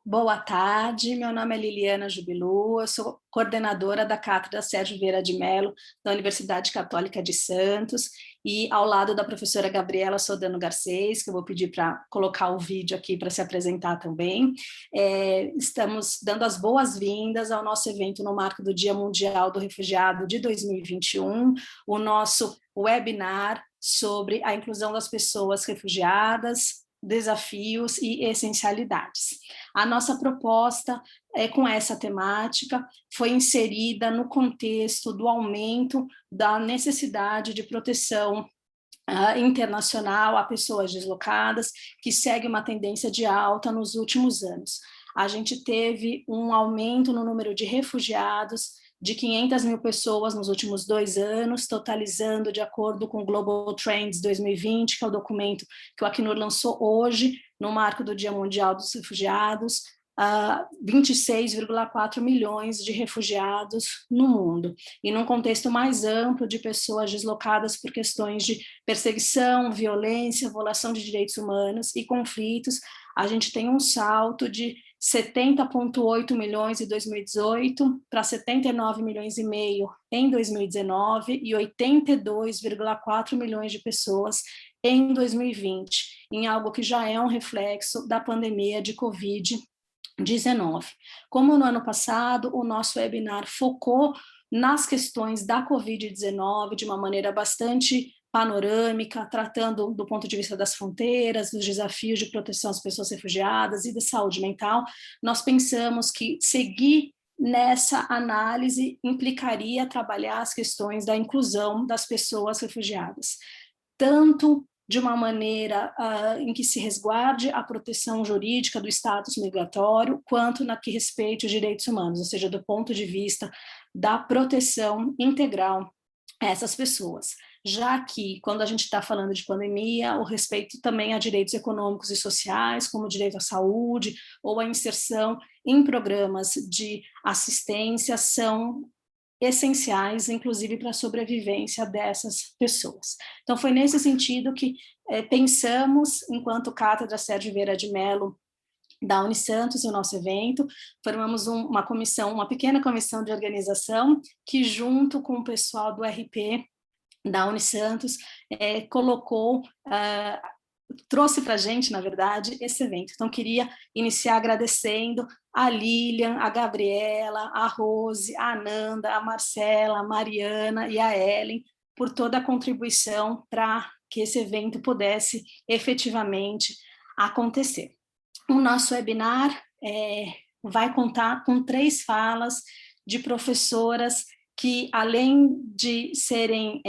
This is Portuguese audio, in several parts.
Boa tarde, meu nome é Liliana Jubilu, eu sou coordenadora da Cátedra Sérgio Vieira de Mello, da Universidade Católica de Santos, e ao lado da professora Gabriela Sodano Garcês, que eu vou pedir para colocar o vídeo aqui para se apresentar também. Estamos dando as boas-vindas ao nosso evento no marco do Dia Mundial do Refugiado de 2021, o nosso webinar sobre a inclusão das pessoas refugiadas, desafios e essencialidades. A nossa proposta com essa temática foi inserida no contexto do aumento da necessidade de proteção internacional a pessoas deslocadas, que segue uma tendência de alta nos últimos anos. A gente teve um aumento no número de refugiados de 500 mil pessoas nos últimos 2 anos, totalizando, de acordo com o Global Trends 2020, que é o documento que o Acnur lançou hoje, no marco do Dia Mundial dos Refugiados, 26,4 milhões de refugiados no mundo. E num contexto mais amplo de pessoas deslocadas por questões de perseguição, violência, violação de direitos humanos e conflitos, a gente tem um salto de 70,8 milhões em 2018 para 79 milhões e meio em 2019 e 82,4 milhões de pessoas em 2020, em algo que já é um reflexo da pandemia de Covid-19. Como no ano passado, o nosso webinar focou nas questões da Covid-19 de uma maneira bastante panorâmica, tratando do ponto de vista das fronteiras, dos desafios de proteção às pessoas refugiadas e de saúde mental, nós pensamos que seguir nessa análise implicaria trabalhar as questões da inclusão das pessoas refugiadas, tanto de uma maneira em que se resguarde a proteção jurídica do status migratório, quanto na que respeite os direitos humanos, ou seja, do ponto de vista da proteção integral a essas pessoas. Já que, quando a gente está falando de pandemia, o respeito também a direitos econômicos e sociais, como o direito à saúde ou a inserção em programas de assistência, são essenciais, inclusive para a sobrevivência dessas pessoas. Então, foi nesse sentido que pensamos, enquanto Cátedra Sérgio Vieira de Mello, da Unisantos, o nosso evento, formamos uma comissão, uma pequena comissão de organização, que junto com o pessoal do RP da Unisantos, trouxe para a gente, na verdade, esse evento. Então, queria iniciar agradecendo a Lilian, a Gabriela, a Rose, a Ananda, a Marcela, a Mariana e a Ellen, por toda a contribuição para que esse evento pudesse efetivamente acontecer. O nosso webinar vai contar com 3 falas de professoras que, além de serem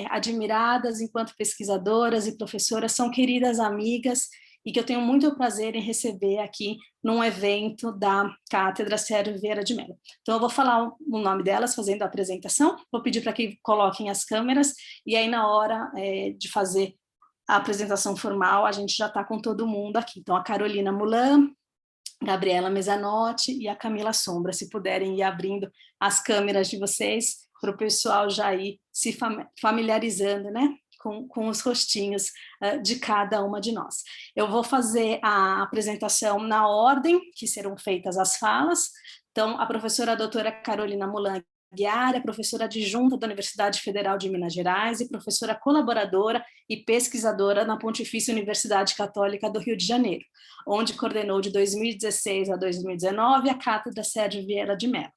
admiradas enquanto pesquisadoras e professoras, são queridas amigas e que eu tenho muito prazer em receber aqui num evento da Cátedra Sérgio Vieira de Mello. Então, eu vou falar o nome delas fazendo a apresentação, vou pedir para que coloquem as câmeras, e aí, na hora de fazer a apresentação formal, a gente já está com todo mundo aqui. Então, a Carolina Mulan, Gabriela Mesanotti e a Camila Sombra, se puderem ir abrindo as câmeras de vocês, para o pessoal já ir se familiarizando, né, com os rostinhos de cada uma de nós. Eu vou fazer a apresentação na ordem que serão feitas as falas. Então, a professora doutora Carolina Mulan Guiar é professora adjunta da Universidade Federal de Minas Gerais e professora colaboradora e pesquisadora na Pontifícia Universidade Católica do Rio de Janeiro, onde coordenou de 2016 a 2019 a Cátedra Sérgio Vieira de Mello.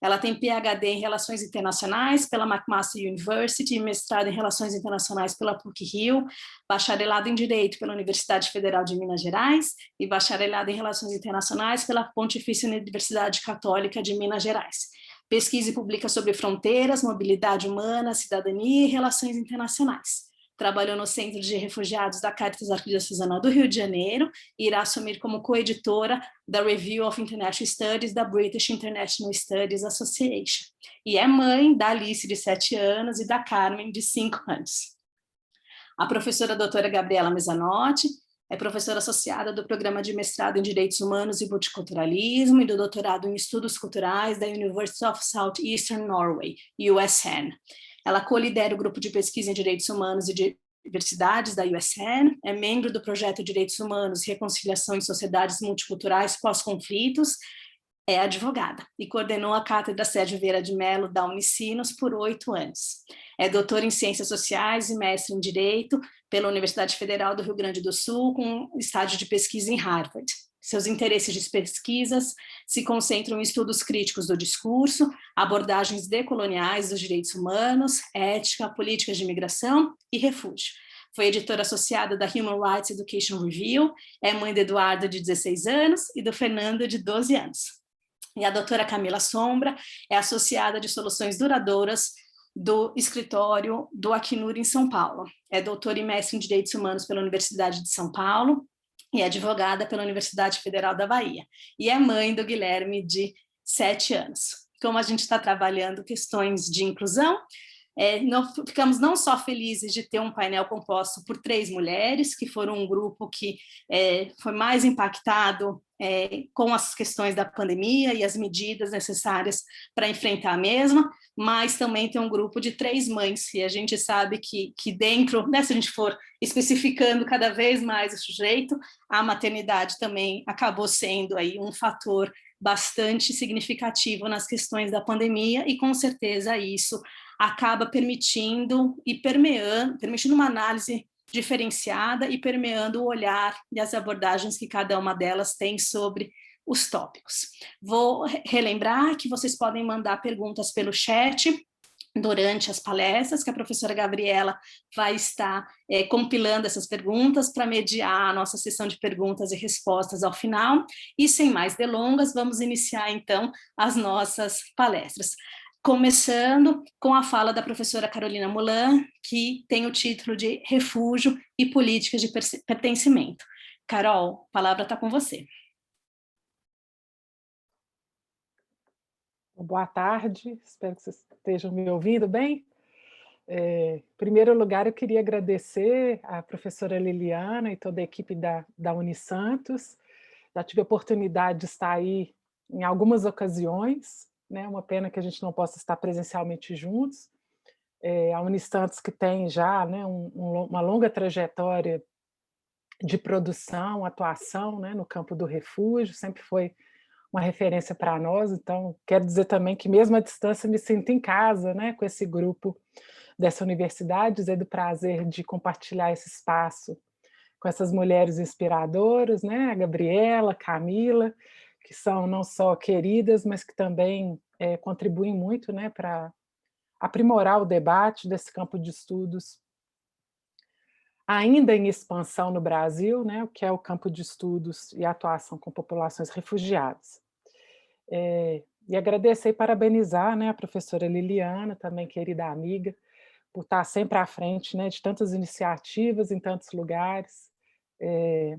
Ela tem PhD em Relações Internacionais pela McMaster University, mestrado em Relações Internacionais pela PUC-Rio, bacharelado em Direito pela Universidade Federal de Minas Gerais e bacharelado em Relações Internacionais pela Pontifícia Universidade Católica de Minas Gerais. Pesquisa e publica sobre fronteiras, mobilidade humana, cidadania e relações internacionais. Trabalhou no Centro de Refugiados da Caritas Arquidiocesana do Rio de Janeiro e irá assumir como coeditora da Review of International Studies da British International Studies Association. E é mãe da Alice, de 7 anos, e da Carmen, de 5 anos. A professora doutora Gabriela Mesanotti é professora associada do Programa de Mestrado em Direitos Humanos e Multiculturalismo e do doutorado em Estudos Culturais da University of Southeastern Norway, USN. Ela co-lidera o grupo de pesquisa em Direitos Humanos e Universidades da USN, é membro do projeto Direitos Humanos e Reconciliação em Sociedades Multiculturais Pós-Conflitos, é advogada e coordenou a Cátedra Sérgio Vieira de Mello da Unicinos por 8 anos. É doutora em Ciências Sociais e mestre em Direito pela Universidade Federal do Rio Grande do Sul, com estágio de pesquisa em Harvard. Seus interesses de pesquisas se concentram em estudos críticos do discurso, abordagens decoloniais dos direitos humanos, ética, políticas de imigração e refúgio. Foi editora associada da Human Rights Education Review, é mãe de Eduardo, de 16 anos, e do Fernando, de 12 anos. E a doutora Camila Sombra é associada de soluções duradouras do escritório do Acnur em São Paulo. É doutora e mestre em Direitos Humanos pela Universidade de São Paulo e é advogada pela Universidade Federal da Bahia. E é mãe do Guilherme, de 7 anos. Como a gente está trabalhando questões de inclusão, ficamos não só felizes de ter um painel composto por 3 mulheres, que foram um grupo que foi mais impactado com as questões da pandemia e as medidas necessárias para enfrentar a mesma, mas também tem um grupo de 3 mães, e a gente sabe que dentro, né, se a gente for especificando cada vez mais o sujeito, a maternidade também acabou sendo aí um fator bastante significativo nas questões da pandemia, e com certeza isso acaba permitindo uma análise diferenciada e permeando o olhar e as abordagens que cada uma delas tem sobre os tópicos. Vou relembrar que vocês podem mandar perguntas pelo chat durante as palestras, que a professora Gabriela vai estar compilando essas perguntas para mediar a nossa sessão de perguntas e respostas ao final. E sem mais delongas, vamos iniciar então as nossas palestras. Começando com a fala da professora Carolina Molan, que tem o título de Refúgio e Políticas de Pertencimento. Carol, a palavra está com você. Boa tarde, espero que vocês estejam me ouvindo bem. Em primeiro lugar, eu queria agradecer à professora Liliana e toda a equipe da Unisantos. Já tive a oportunidade de estar aí em algumas ocasiões, né? Uma pena que a gente não possa estar presencialmente juntos. A Unisantos, que tem já, né, uma longa trajetória de produção, atuação, né, no campo do refúgio, sempre foi uma referência para nós, então quero dizer também que mesmo à distância me sinto em casa, né, com esse grupo dessa universidade, dizer do prazer de compartilhar esse espaço com essas mulheres inspiradoras, né, a Gabriela, a Camila, que são não só queridas, mas que também contribuem muito, né, para aprimorar o debate desse campo de estudos ainda em expansão no Brasil, né, o que é o campo de estudos e atuação com populações refugiadas. E agradecer e parabenizar, né, a professora Liliana, também querida amiga, por estar sempre à frente, né, de tantas iniciativas em tantos lugares,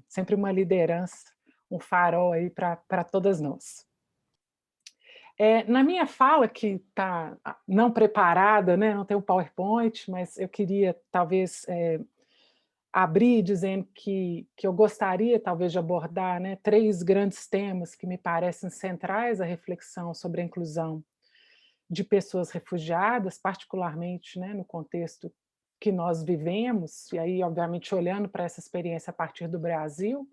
sempre uma liderança, um farol aí para todas nós. Na minha fala, que está não preparada, né, não tem o PowerPoint, mas eu queria talvez abrir dizendo que eu gostaria talvez de abordar, né, 3 grandes temas que me parecem centrais à reflexão sobre a inclusão de pessoas refugiadas, particularmente, né, no contexto que nós vivemos, e aí obviamente olhando para essa experiência a partir do Brasil,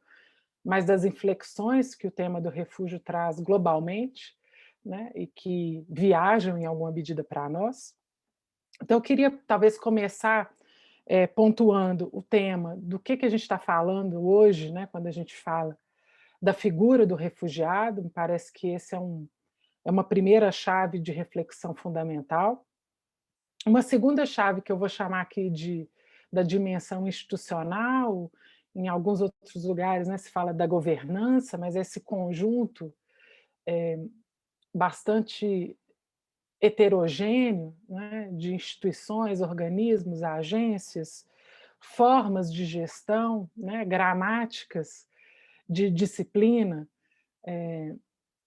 mas das inflexões que o tema do refúgio traz globalmente, né, e que viajam em alguma medida para nós. Então eu queria talvez começar pontuando o tema do que a gente está falando hoje, né, quando a gente fala da figura do refugiado. Me parece que esse é uma primeira chave de reflexão fundamental. Uma segunda chave que eu vou chamar aqui da dimensão institucional, em alguns outros lugares, né, se fala da governança, mas esse conjunto bastante heterogêneo, né, de instituições, organismos, agências, formas de gestão, né, gramáticas de disciplina,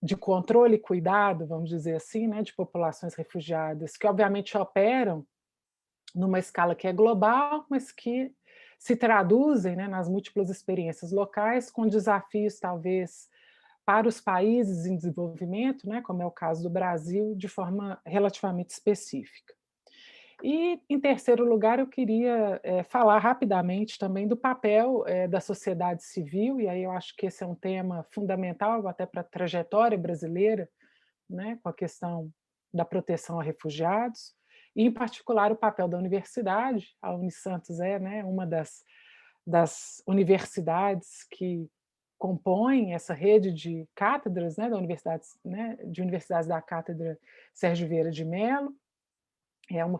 de controle e cuidado, vamos dizer assim, né, de populações refugiadas, que obviamente operam numa escala que é global, mas que se traduzem, né, nas múltiplas experiências locais, com desafios talvez para os países em desenvolvimento, né, como é o caso do Brasil, de forma relativamente específica. E, em terceiro lugar, eu queria falar rapidamente também do papel da sociedade civil, e aí eu acho que esse é um tema fundamental até para a trajetória brasileira, né, com a questão da proteção a refugiados, e, em particular, o papel da universidade. A Unisantos é, né, uma das universidades que compõem essa rede de cátedras, né, de universidades da Cátedra Sérgio Vieira de Mello.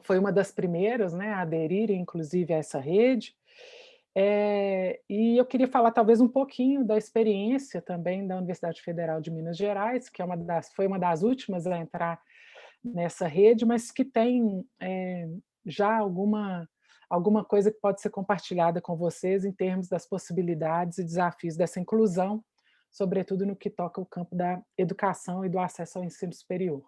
Foi uma das primeiras, né, a aderirem, inclusive, a essa rede. E eu queria falar talvez um pouquinho da experiência também da Universidade Federal de Minas Gerais, que foi uma das últimas a entrar nessa rede, mas que tem já alguma coisa que pode ser compartilhada com vocês em termos das possibilidades e desafios dessa inclusão, sobretudo no que toca ao campo da educação e do acesso ao ensino superior.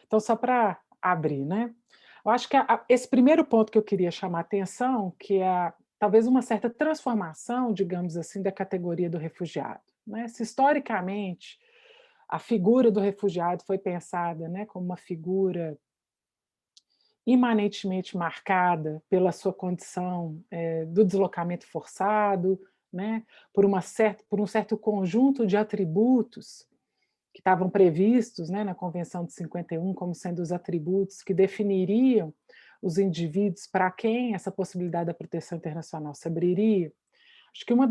Então, só para abrir, né? Eu acho que esse primeiro ponto que eu queria chamar a atenção, que é talvez uma certa transformação, digamos assim, da categoria do refugiado, né? Se historicamente a figura do refugiado foi pensada, né, como uma figura imanentemente marcada pela sua condição do deslocamento forçado, né, por um certo conjunto de atributos que estavam previstos, né, na Convenção de 51 como sendo os atributos que definiriam os indivíduos para quem essa possibilidade da proteção internacional se abriria. Acho que um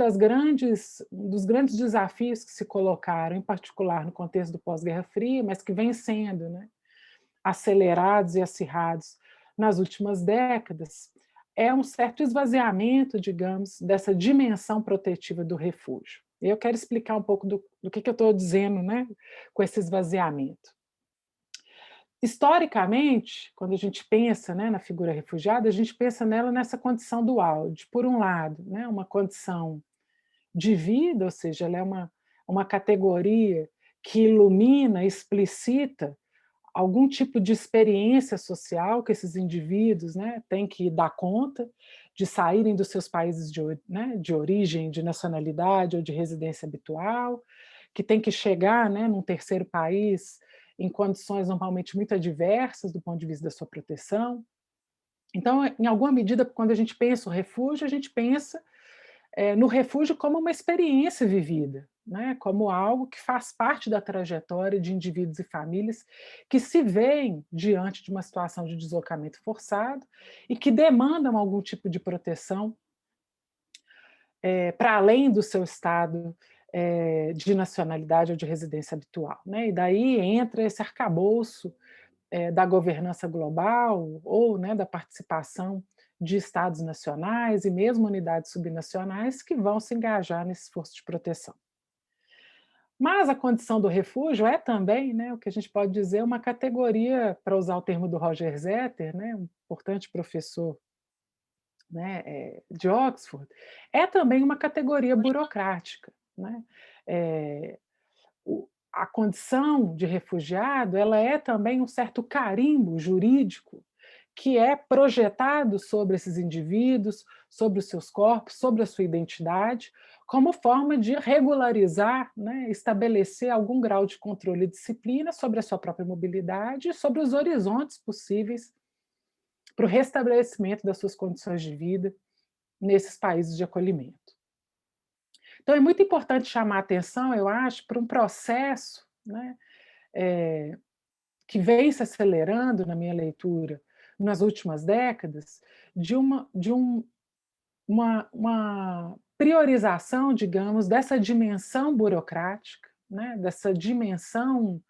dos grandes desafios que se colocaram, em particular no contexto do pós-Guerra Fria, mas que vem sendo, né, acelerados e acirrados nas últimas décadas, é um certo esvaziamento, digamos, dessa dimensão protetiva do refúgio. Eu quero explicar um pouco do que eu estou dizendo, né, com esse esvaziamento. Historicamente, quando a gente pensa, né, na figura refugiada, a gente pensa nela nessa condição dual, de, por um lado, né, uma condição de vida, ou seja, ela é uma categoria que ilumina, explicita algum tipo de experiência social que esses indivíduos, né, têm que dar conta de saírem dos seus países né, de origem, de nacionalidade ou de residência habitual, que tem que chegar, né, num terceiro país em condições normalmente muito adversas do ponto de vista da sua proteção. Então, em alguma medida, quando a gente pensa o refúgio, a gente pensa no refúgio como uma experiência vivida, né? Como algo que faz parte da trajetória de indivíduos e famílias que se veem diante de uma situação de deslocamento forçado e que demandam algum tipo de proteção para além do seu estado de nacionalidade ou de residência habitual, né? E daí entra esse arcabouço da governança global ou, né, da participação de estados nacionais e mesmo unidades subnacionais que vão se engajar nesse esforço de proteção. Mas a condição do refúgio é também, né, o que a gente pode dizer, uma categoria, para usar o termo do Roger Zetter, né, um importante professor, né, de Oxford, é também uma categoria burocrática, né? A condição de refugiado, ela é também um certo carimbo jurídico que é projetado sobre esses indivíduos, sobre os seus corpos, sobre a sua identidade, como forma de regularizar, né, estabelecer algum grau de controle e disciplina sobre a sua própria mobilidade e sobre os horizontes possíveis para o restabelecimento das suas condições de vida nesses países de acolhimento. Então, é muito importante chamar a atenção, eu acho, para um processo, né, que vem se acelerando, na minha leitura, nas últimas décadas, uma priorização, digamos, dessa dimensão burocrática, né, dessa dimensão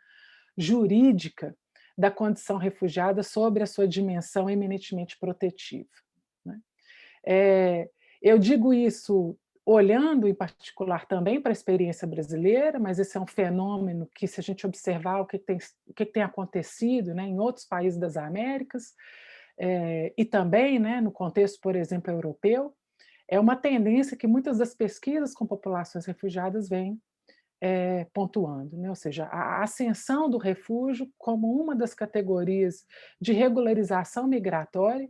jurídica da condição refugiada sobre a sua dimensão eminentemente protetiva, né? Eu digo isso olhando, em particular, também para a experiência brasileira, mas esse é um fenômeno que, se a gente observar o que tem acontecido, né, em outros países das Américas, e também, né, no contexto, por exemplo, europeu, é uma tendência que muitas das pesquisas com populações refugiadas vêm pontuando, né? Ou seja, a ascensão do refúgio como uma das categorias de regularização migratória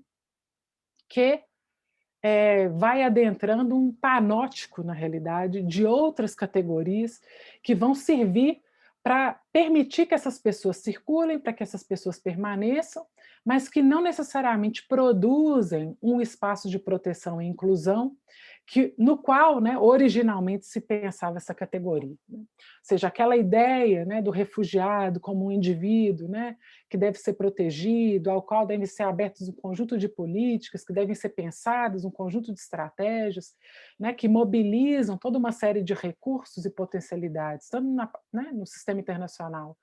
que vai adentrando um panóptico, na realidade, de outras categorias que vão servir para permitir que essas pessoas circulem, para que essas pessoas permaneçam, mas que não necessariamente produzem um espaço de proteção e inclusão no qual, né, originalmente se pensava essa categoria. Né? Ou seja, aquela ideia, né, do refugiado como um indivíduo, né, que deve ser protegido, ao qual devem ser abertos um conjunto de políticas, que devem ser pensadas, um conjunto de estratégias, né, que mobilizam toda uma série de recursos e potencialidades, tanto né, no sistema internacional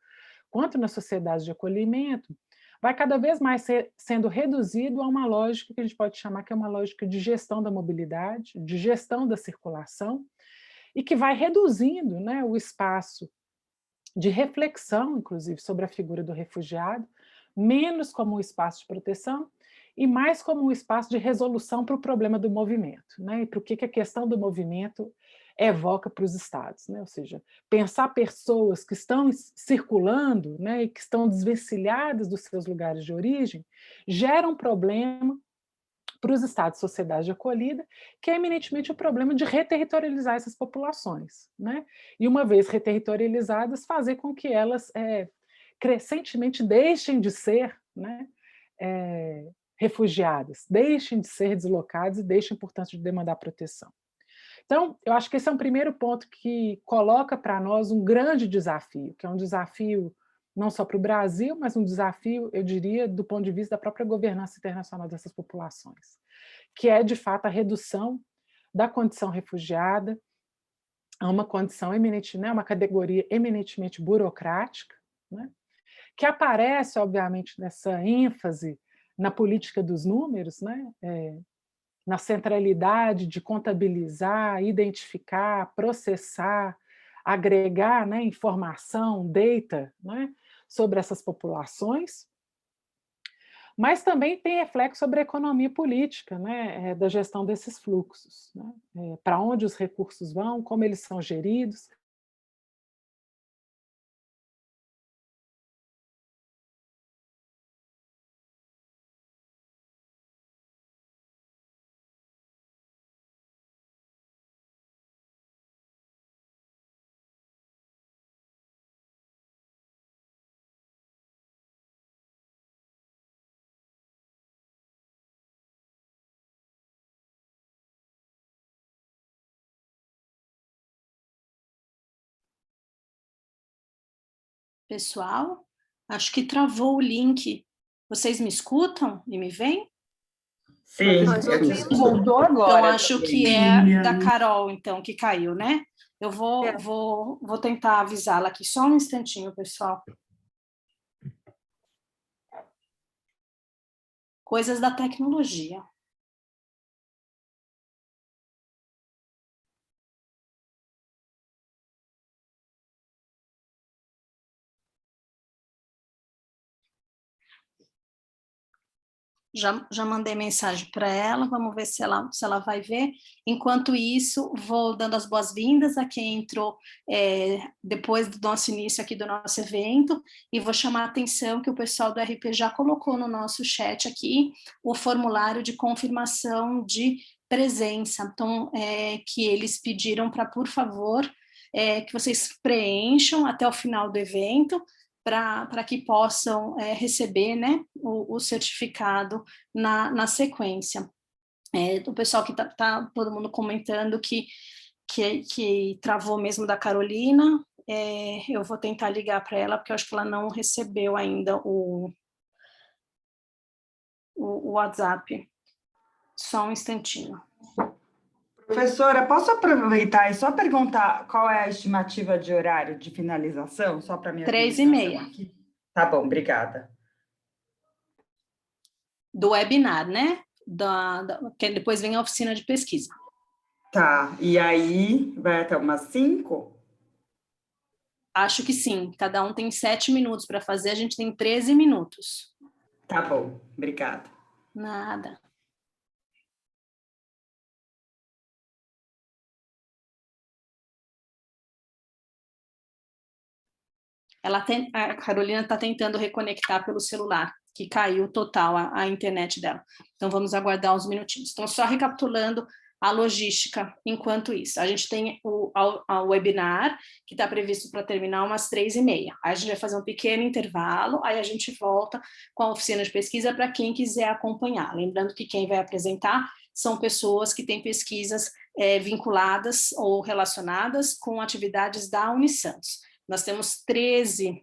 quanto na sociedade de acolhimento, vai cada vez mais sendo reduzido a uma lógica que a gente pode chamar que é uma lógica de gestão da mobilidade, de gestão da circulação, e que vai reduzindo, né, o espaço de reflexão, inclusive, sobre a figura do refugiado, menos como um espaço de proteção e mais como um espaço de resolução para o problema do movimento, né, e para o que a questão do movimento evoca para os estados, né? Ou seja, pensar pessoas que estão circulando, né, e que estão desvencilhadas dos seus lugares de origem, gera um problema para os estados de sociedade de acolhida, que é eminentemente o problema de reterritorializar essas populações, né? E uma vez reterritorializadas, fazer com que elas crescentemente deixem de ser, né, refugiadas, deixem de ser deslocadas e deixem, portanto, de demandar proteção. Então, eu acho que esse é um primeiro ponto que coloca para nós um grande desafio, que é um desafio não só para o Brasil, mas um desafio, eu diria, do ponto de vista da própria governança internacional dessas populações, que é, de fato, a redução da condição refugiada a uma condição eminente, né, uma categoria eminentemente burocrática, né, que aparece, obviamente, nessa ênfase na política dos números, né, na centralidade de contabilizar, identificar, processar, agregar, né, informação, data, né, sobre essas populações, mas também tem reflexo sobre a economia política, né, da gestão desses fluxos, né, para onde os recursos vão, como eles são geridos. Pessoal, acho que travou o link. Vocês me escutam e me veem? Sim, voltou agora. Então, acho que é da Carol, então, que caiu, né? Eu vou tentar avisá-la aqui, só um instantinho, pessoal. Coisas da tecnologia. Já mandei mensagem para ela, vamos ver se ela vai ver. Enquanto isso, vou dando as boas-vindas a quem entrou depois do nosso início aqui do nosso evento, e vou chamar a atenção que o pessoal do RP já colocou no nosso chat aqui o formulário de confirmação de presença, então, que eles pediram para, por favor, que vocês preencham até o final do evento, para que possam receber, né, o certificado na sequência. O pessoal que tá todo mundo comentando que travou mesmo da Carolina, eu vou tentar ligar para ela, porque eu acho que ela não recebeu ainda o WhatsApp. Só um instantinho. Professora, posso aproveitar e só perguntar qual é a estimativa de horário de finalização, só para minha 3h30. aqui? Tá bom, obrigada. Do webinar, né? Que depois vem a oficina de pesquisa. Tá, e aí vai até umas 5? Acho que sim, cada um tem 7 minutos para fazer, a gente tem 13 minutos. Tá bom, obrigada. Nada. A Carolina está tentando reconectar pelo celular, que caiu total a internet dela. Então, vamos aguardar uns minutinhos. Então, só recapitulando a logística enquanto isso. A gente tem o webinar, que está previsto para terminar umas 3h30. Aí a gente vai fazer um pequeno intervalo, aí a gente volta com a oficina de pesquisa para quem quiser acompanhar. Lembrando que quem vai apresentar são pessoas que têm pesquisas vinculadas ou relacionadas com atividades da Unisantos. Nós temos 13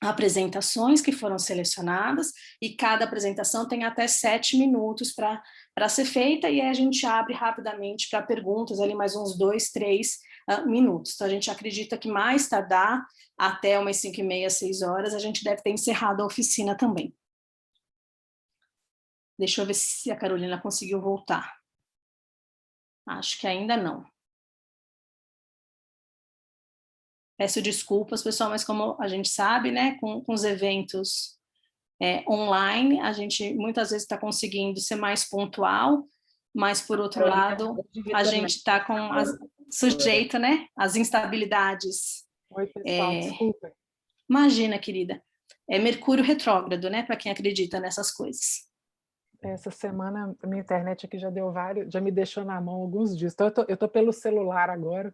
apresentações que foram selecionadas, e cada apresentação tem até 7 minutos para ser feita, e aí a gente abre rapidamente para perguntas, ali mais uns 2, 3 minutos. Então, a gente acredita que mais tardar, até umas 5h30, 6 horas, a gente deve ter encerrado a oficina também. Deixa eu ver se a Carolina conseguiu voltar. Acho que ainda não. Peço desculpas, pessoal, mas como a gente sabe, né, com os eventos online, a gente muitas vezes está conseguindo ser mais pontual, mas, por outro lado, a gente está sujeito, né, às instabilidades. Oi, pessoal, desculpa. Imagina, querida. É Mercúrio retrógrado, né, para quem acredita nessas coisas. Essa semana a minha internet aqui já me deixou na mão alguns dias. Então eu tô pelo celular agora.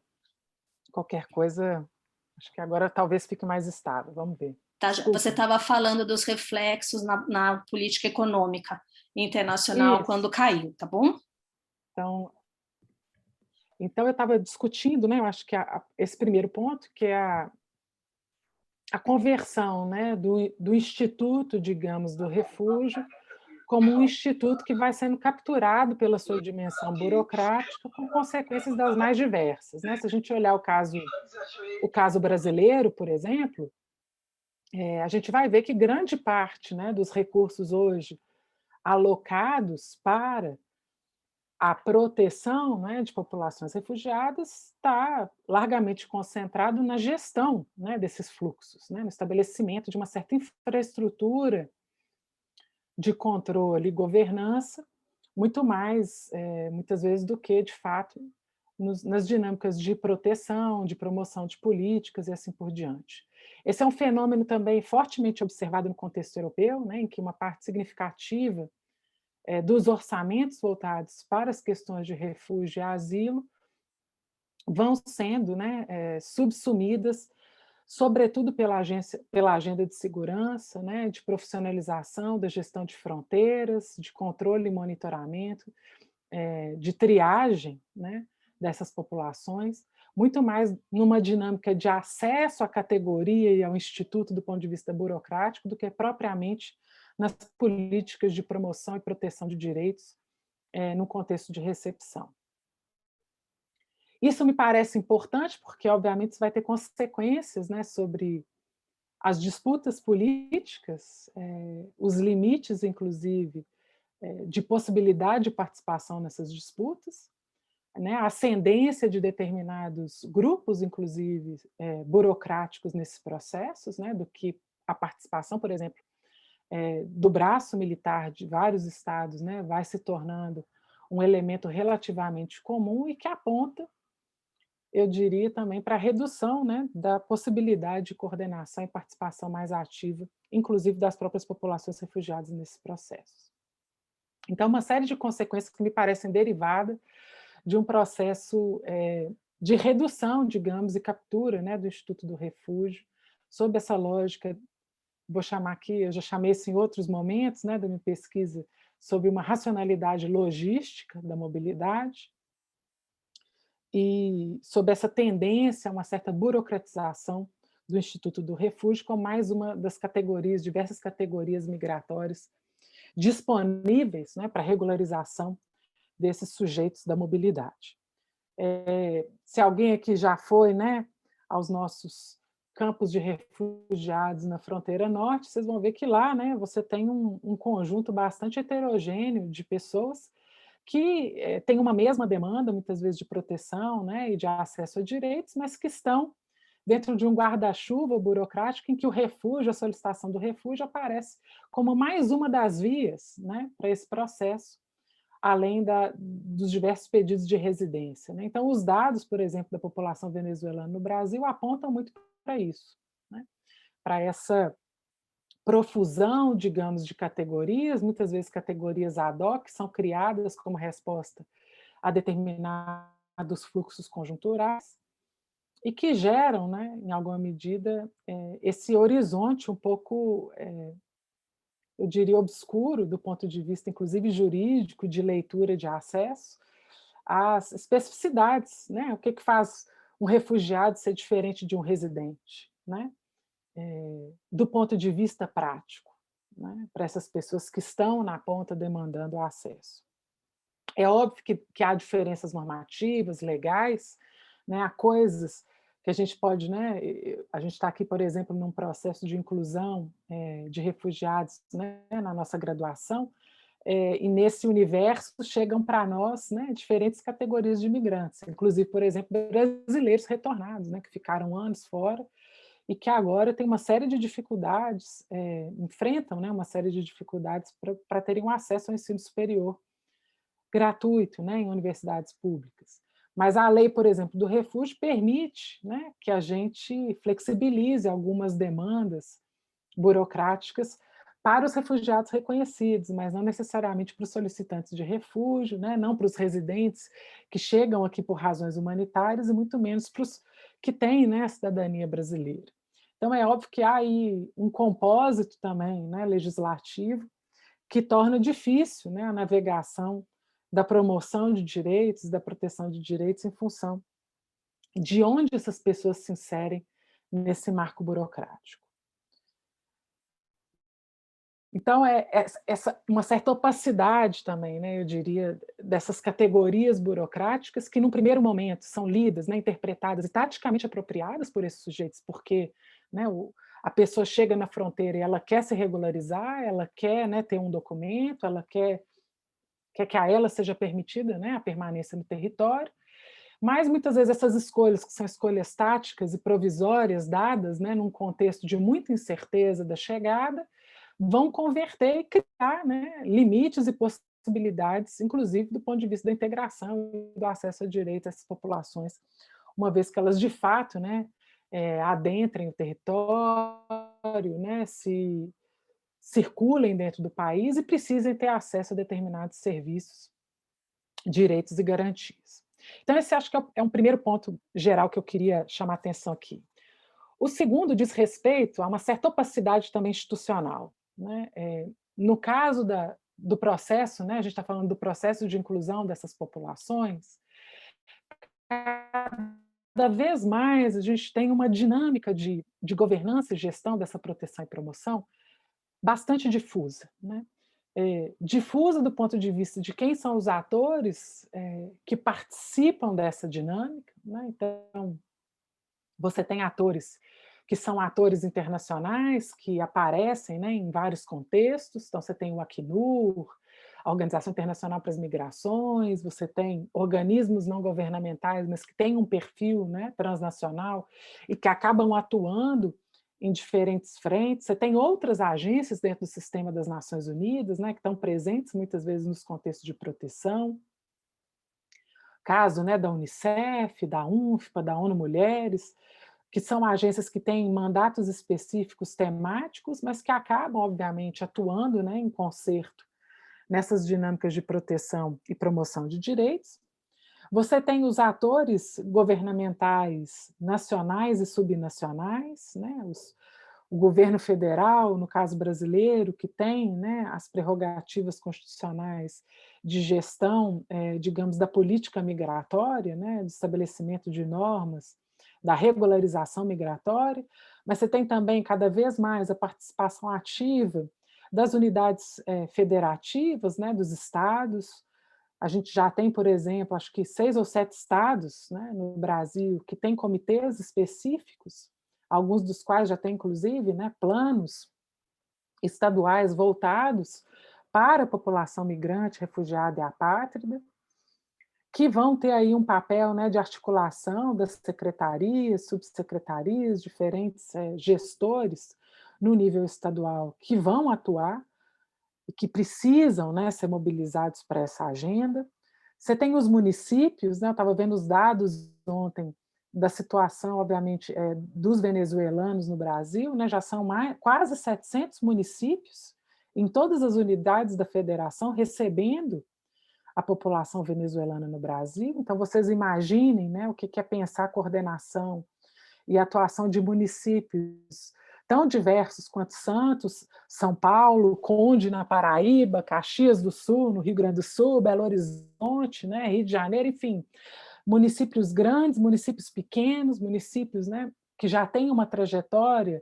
Qualquer coisa, acho que agora talvez fique mais estável. Vamos ver. Tá, você estava falando dos reflexos na política econômica internacional. Isso. Quando caiu, tá bom? Então eu estava discutindo, né? Eu acho que esse primeiro ponto, que é a conversão, né, do instituto, digamos, do refúgio, como um instituto que vai sendo capturado pela sua dimensão burocrática, com consequências das mais diversas, né? Se a gente olhar o caso brasileiro, por exemplo, a gente vai ver que grande parte, né, dos recursos hoje alocados para a proteção, né, de populações refugiadas está largamente concentrado na gestão, né, desses fluxos, né, no estabelecimento de uma certa infraestrutura de controle e governança, muito mais, muitas vezes, do que, de fato, nas dinâmicas de proteção, de promoção de políticas e assim por diante. Esse é um fenômeno também fortemente observado no contexto europeu, né, em que uma parte significativa dos orçamentos voltados para as questões de refúgio e asilo vão sendo, né, subsumidas, sobretudo pela agenda de segurança, né, de profissionalização da gestão de fronteiras, de controle e monitoramento, de triagem, né, dessas populações, muito mais numa dinâmica de acesso à categoria e ao instituto do ponto de vista burocrático do que propriamente nas políticas de promoção e proteção de direitos no contexto de recepção. Isso me parece importante porque, obviamente, isso vai ter consequências, né, sobre as disputas políticas, os limites, inclusive, de possibilidade de participação nessas disputas, né, a ascendência de determinados grupos, inclusive, burocráticos nesses processos, né, do que a participação, por exemplo, do braço militar de vários estados, né, vai se tornando um elemento relativamente comum e que aponta, eu diria também, para a redução, né, da possibilidade de coordenação e participação mais ativa, inclusive das próprias populações refugiadas nesse processo. Então, uma série de consequências que me parecem derivadas de um processo de redução, digamos, e captura, né, do Instituto do Refúgio, sob essa lógica, vou chamar aqui, eu já chamei isso em outros momentos, né, da minha pesquisa, sobre uma racionalidade logística da mobilidade, e sob essa tendência a uma certa burocratização do Instituto do Refúgio, como mais uma das categorias, diversas categorias migratórias disponíveis, né, para regularização desses sujeitos da mobilidade. Se alguém aqui já foi, né, aos nossos campos de refugiados na fronteira norte, vocês vão ver que lá, né, você tem um conjunto bastante heterogêneo de pessoas que têm uma mesma demanda, muitas vezes, de proteção, né, e de acesso a direitos, mas que estão dentro de um guarda-chuva burocrático em que o refúgio, a solicitação do refúgio, aparece como mais uma das vias, né, para esse processo, além dos diversos pedidos de residência, né? Então, os dados, por exemplo, da população venezuelana no Brasil apontam muito para isso, né? Para essa profusão, digamos, de categorias, muitas vezes categorias ad hoc, que são criadas como resposta a determinados fluxos conjunturais, e que geram, né, em alguma medida, esse horizonte um pouco, eu diria, obscuro, do ponto de vista, inclusive, jurídico, de leitura de acesso, às especificidades, né? O que que faz um refugiado ser diferente de um residente, né? Do ponto de vista prático, né? Para essas pessoas que estão na ponta demandando acesso. É óbvio que há diferenças normativas, legais, né? Há coisas que a gente pode, né? A gente está aqui, por exemplo, num processo de inclusão de refugiados, né? Na nossa graduação, e nesse universo chegam para nós, né, diferentes categorias de imigrantes, inclusive, por exemplo, brasileiros retornados, né, que ficaram anos fora e que agora têm uma série de dificuldades, enfrentam, né, uma série de dificuldades para terem um acesso ao ensino superior gratuito, né, em universidades públicas. Mas a lei, por exemplo, do refúgio permite, né, que a gente flexibilize algumas demandas burocráticas para os refugiados reconhecidos, mas não necessariamente para os solicitantes de refúgio, né, não para os residentes que chegam aqui por razões humanitárias e muito menos para os que têm, né, a cidadania brasileira. Então é óbvio que há aí um compósito também, né, legislativo que torna difícil, né, a navegação da promoção de direitos, da proteção de direitos em função de onde essas pessoas se inserem nesse marco burocrático. Então, uma certa opacidade também, né, eu diria, dessas categorias burocráticas que, num primeiro momento, são lidas, né, interpretadas e taticamente apropriadas por esses sujeitos, porque, né, a pessoa chega na fronteira e ela quer se regularizar, ela quer, né, ter um documento, ela quer que a ela seja permitida, né, a permanência no território, mas muitas vezes essas escolhas, que são escolhas táticas e provisórias dadas, né, num contexto de muita incerteza da chegada, vão converter e criar, né, limites e possibilidades, inclusive do ponto de vista da integração e do acesso a direitos a essas populações, uma vez que elas de fato, né, adentrem o território, né, se circulem dentro do país e precisem ter acesso a determinados serviços, direitos e garantias. Então, esse acho que é um primeiro ponto geral que eu queria chamar a atenção aqui. O segundo diz respeito a uma certa opacidade também institucional, né? No caso do processo, né, a gente está falando do processo de inclusão dessas populações, cada vez mais a gente tem uma dinâmica de governança e gestão dessa proteção e promoção bastante difusa, né? Difusa do ponto de vista de quem são os atores que participam dessa dinâmica, né? Então, você tem atores que são atores internacionais, que aparecem, né, em vários contextos. Então, você tem o Acnur, a Organização Internacional para as Migrações, você tem organismos não governamentais, mas que têm um perfil, né, transnacional e que acabam atuando em diferentes frentes. Você tem outras agências dentro do sistema das Nações Unidas, né, que estão presentes muitas vezes nos contextos de proteção. Caso, né, da Unicef, da UNFPA, da ONU Mulheres, que são agências que têm mandatos específicos temáticos, mas que acabam, obviamente, atuando, né, em concerto nessas dinâmicas de proteção e promoção de direitos. Você tem os atores governamentais nacionais e subnacionais, né, o governo federal, no caso brasileiro, que tem, né, as prerrogativas constitucionais de gestão, digamos, da política migratória, né, do estabelecimento de normas, da regularização migratória, mas você tem também cada vez mais a participação ativa das unidades federativas, né, dos estados. A gente já tem, por exemplo, acho que 6 ou 7 estados, né, no Brasil que têm comitês específicos, alguns dos quais já têm, inclusive, né, planos estaduais voltados para a população migrante, refugiada e apátrida, que vão ter aí um papel, né, de articulação das secretarias, subsecretarias, diferentes gestores no nível estadual que vão atuar e que precisam, né, ser mobilizados para essa agenda. Você tem os municípios, né, eu estava vendo os dados ontem da situação, obviamente, dos venezuelanos no Brasil, né, já são quase 700 municípios em todas as unidades da federação recebendo a população venezuelana no Brasil. Então, vocês imaginem, né, o que é pensar a coordenação e a atuação de municípios tão diversos quanto Santos, São Paulo, Conde, na Paraíba, Caxias do Sul, no Rio Grande do Sul, Belo Horizonte, né, Rio de Janeiro, enfim, municípios grandes, municípios pequenos, municípios, né, que já têm uma trajetória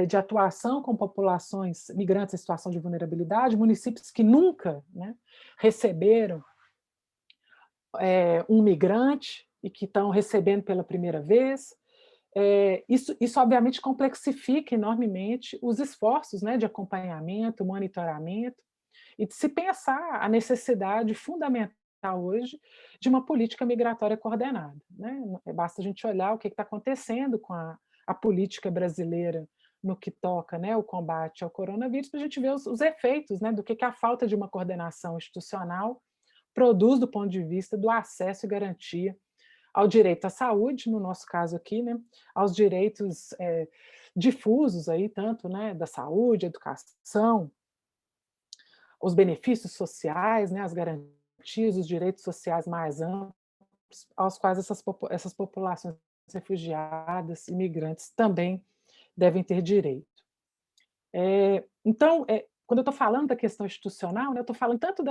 de atuação com populações migrantes em situação de vulnerabilidade, municípios que nunca, né, receberam um migrante e que estão recebendo pela primeira vez. Isso obviamente complexifica enormemente os esforços, né, de acompanhamento, monitoramento, e de se pensar a necessidade fundamental hoje de uma política migratória coordenada, né? Basta a gente olhar o que está acontecendo com a política brasileira no que toca, né, o combate ao coronavírus, para a gente ver os efeitos, né, do que a falta de uma coordenação institucional produz do ponto de vista do acesso e garantia ao direito à saúde, no nosso caso aqui, né, aos direitos difusos, aí, tanto, né, da saúde, educação, os benefícios sociais, né, as garantias, os direitos sociais mais amplos, aos quais essas populações refugiadas, imigrantes, também devem ter direito. Então, quando eu estou falando da questão institucional, né, eu estou falando tanto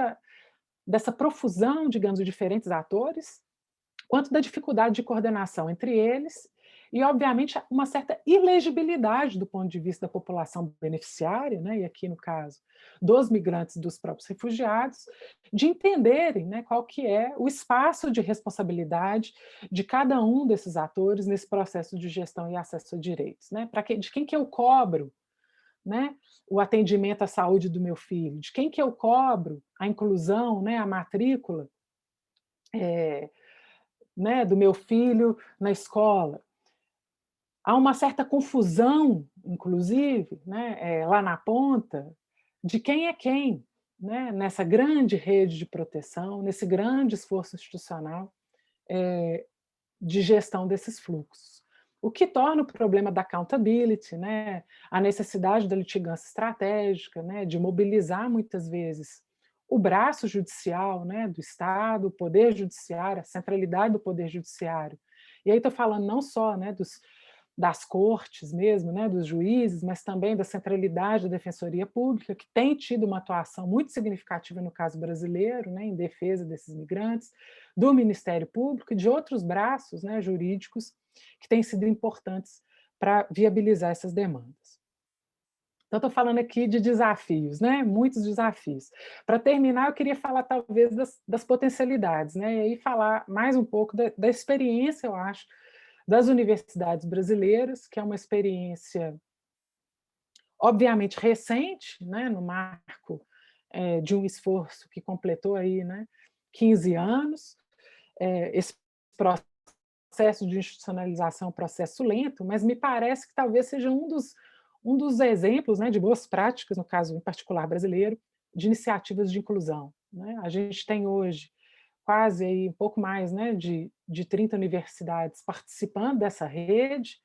dessa profusão, digamos, de diferentes atores, quanto da dificuldade de coordenação entre eles e, obviamente, uma certa ilegibilidade do ponto de vista da população beneficiária, né, e aqui no caso dos migrantes, dos próprios refugiados, de entenderem, né, qual que é o espaço de responsabilidade de cada um desses atores nesse processo de gestão e acesso a direitos, né, de quem que eu cobro, né, o atendimento à saúde do meu filho, de quem que eu cobro a inclusão, né, a matrícula, né, do meu filho na escola. Há uma certa confusão, inclusive, né, lá na ponta, de quem é quem, né, nessa grande rede de proteção, nesse grande esforço institucional de gestão desses fluxos. O que torna o problema da accountability, né, a necessidade da litigância estratégica, né, de mobilizar muitas vezes o braço judicial, né, do Estado, o poder judiciário, a centralidade do poder judiciário. E aí estou falando não só, né, das cortes mesmo, né, dos juízes, mas também da centralidade da Defensoria Pública, que tem tido uma atuação muito significativa no caso brasileiro, né, em defesa desses migrantes, do Ministério Público e de outros braços, né, jurídicos que têm sido importantes para viabilizar essas demandas. Então, estou falando aqui de desafios, né, muitos desafios. Para terminar, eu queria falar talvez das potencialidades, né, e aí falar mais um pouco da experiência, eu acho, das universidades brasileiras, que é uma experiência, obviamente, recente, né, no marco de um esforço que completou aí, né, 15 anos. Esse processo de institucionalização é um processo lento, mas me parece que talvez seja um dos exemplos, né, de boas práticas, no caso em particular brasileiro, de iniciativas de inclusão, né? A gente tem hoje quase aí, um pouco mais, né, de 30 universidades participando dessa rede.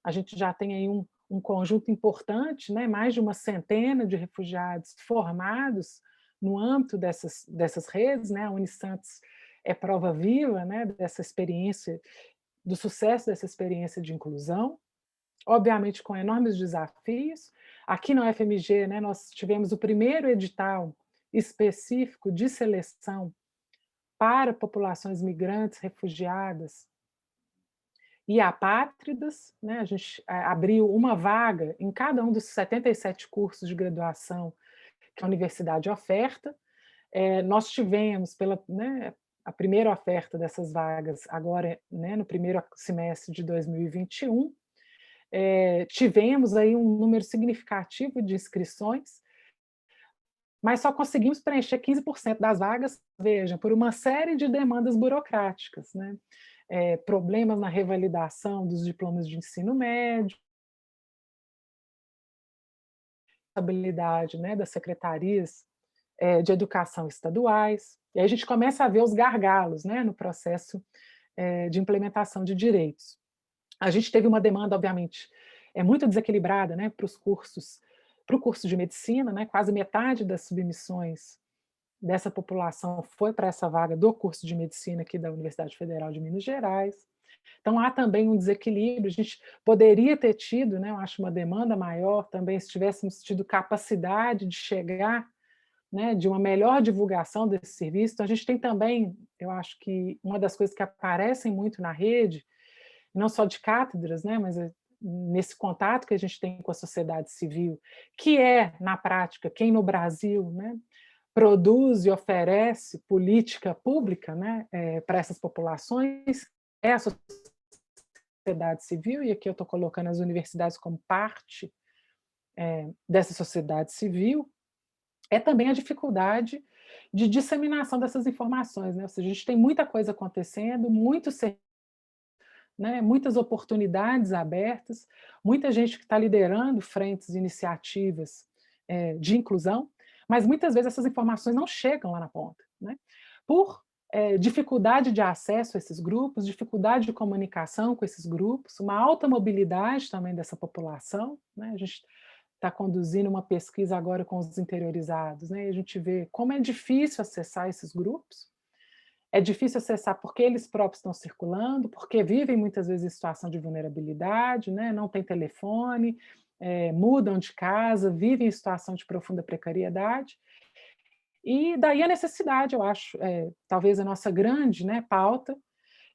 A gente já tem aí um conjunto importante, né, mais de uma centena de refugiados formados no âmbito dessas redes, né? A Unisantos é prova viva, né, dessa experiência, do sucesso dessa experiência de inclusão, obviamente com enormes desafios. Aqui na UFMG, né, nós tivemos o primeiro edital específico de seleção para populações migrantes, refugiadas e apátridas, né? A gente abriu uma vaga em cada um dos 77 cursos de graduação que a universidade oferta. Nós tivemos, né, a primeira oferta dessas vagas agora, né, no primeiro semestre de 2021, tivemos aí um número significativo de inscrições, mas só conseguimos preencher 15% das vagas, vejam, por uma série de demandas burocráticas, né? Problemas na revalidação dos diplomas de ensino médio, habilidade, né, das secretarias de educação estaduais, e aí a gente começa a ver os gargalos, né, no processo de implementação de direitos. A gente teve uma demanda, obviamente, muito desequilibrada, né, para o curso de medicina, né, quase metade das submissões dessa população foi para essa vaga do curso de medicina aqui da Universidade Federal de Minas Gerais. Então, há também um desequilíbrio, a gente poderia ter tido, né, eu acho, uma demanda maior também, se tivéssemos tido capacidade de chegar, né, de uma melhor divulgação desse serviço. Então, a gente tem também, eu acho que uma das coisas que aparecem muito na rede, não só de cátedras, né, mas nesse contato que a gente tem com a sociedade civil, que é, na prática, quem no Brasil, né, produz e oferece política pública, né, para essas populações, é a sociedade civil, e aqui eu estou colocando as universidades como parte dessa sociedade civil, é também a dificuldade de disseminação dessas informações, né? Ou seja, a gente tem muita coisa acontecendo, né, muitas oportunidades abertas, muita gente que está liderando frentes e iniciativas de inclusão, mas muitas vezes essas informações não chegam lá na ponta, né? Por dificuldade de acesso a esses grupos, dificuldade de comunicação com esses grupos, uma alta mobilidade também dessa população, né? A gente está conduzindo uma pesquisa agora com os interiorizados, né? E a gente vê como é difícil acessar esses grupos. É difícil acessar porque eles próprios estão circulando, porque vivem muitas vezes em situação de vulnerabilidade, né? Não tem telefone, mudam de casa, vivem em situação de profunda precariedade. E daí a necessidade, eu acho, talvez a nossa grande, né, pauta,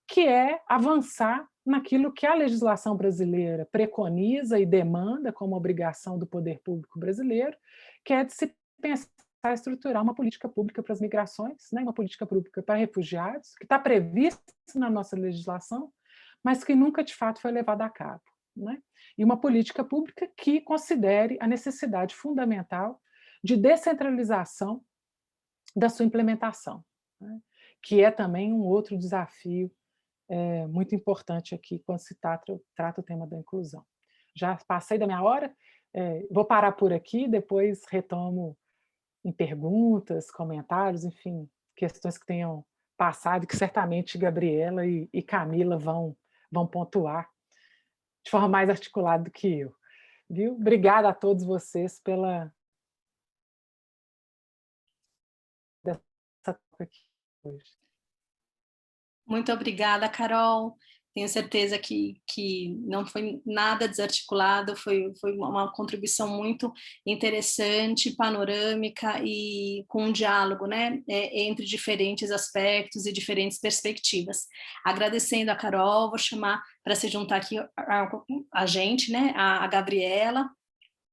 que é avançar naquilo que a legislação brasileira preconiza e demanda como obrigação do poder público brasileiro, que é de se pensar estruturar uma política pública para as migrações, né, uma política pública para refugiados, que está prevista na nossa legislação, mas que nunca de fato foi levada a cabo, né? E uma política pública que considere a necessidade fundamental de descentralização da sua implementação, né? Que é também um outro desafio muito importante aqui quando se trata o tema da inclusão. Já passei da minha hora, vou parar por aqui, depois retomo em perguntas, comentários, enfim, questões que tenham passado, que certamente Gabriela e Camila vão pontuar de forma mais articulada do que eu. Viu? Obrigada a todos vocês pela dessa troca aqui hoje. Muito obrigada, Carol. Tenho certeza que não foi nada desarticulado, foi uma contribuição muito interessante, panorâmica e com um diálogo, né, entre diferentes aspectos e diferentes perspectivas. Agradecendo a Carol, vou chamar para se juntar aqui a gente, né, a Gabriela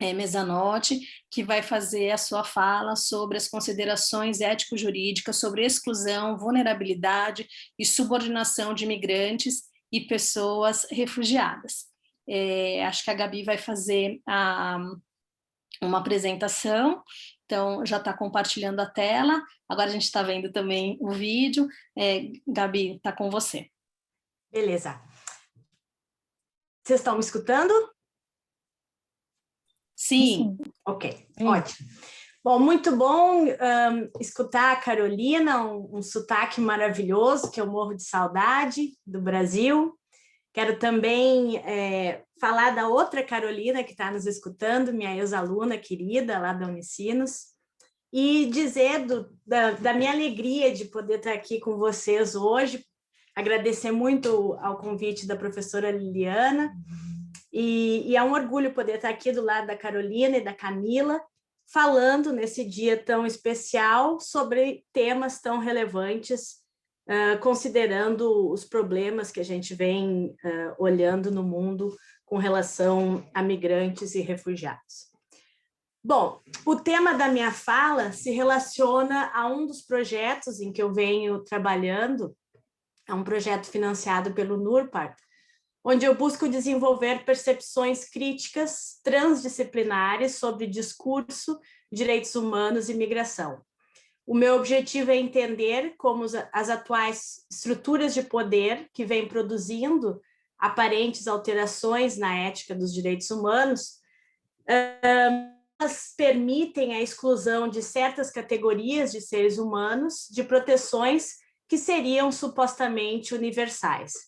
Mezzanotte, que vai fazer a sua fala sobre as considerações ético-jurídicas sobre exclusão, vulnerabilidade e subordinação de imigrantes e pessoas refugiadas. Acho que a Gabi vai fazer uma apresentação, então já está compartilhando a tela, agora a gente está vendo também o vídeo. Gabi, está com você. Beleza. Vocês estão me escutando? Sim. Ok, ótimo. Bom, muito bom escutar a Carolina, um sotaque maravilhoso, que eu morro de saudade do Brasil. Quero também falar da outra Carolina que está nos escutando, minha ex-aluna querida lá da Unicinos, e dizer da minha alegria de poder estar aqui com vocês hoje, agradecer muito ao convite da professora Liliana, e é um orgulho poder estar aqui do lado da Carolina e da Camila, falando nesse dia tão especial sobre temas tão relevantes, considerando os problemas que a gente vem olhando no mundo com relação a migrantes e refugiados. Bom, o tema da minha fala se relaciona a um dos projetos em que eu venho trabalhando, é um projeto financiado pelo NURPAR, onde eu busco desenvolver percepções críticas transdisciplinares sobre discurso, direitos humanos e migração. O meu objetivo é entender como as atuais estruturas de poder que vêm produzindo aparentes alterações na ética dos direitos humanos, elas permitem a exclusão de certas categorias de seres humanos de proteções que seriam supostamente universais.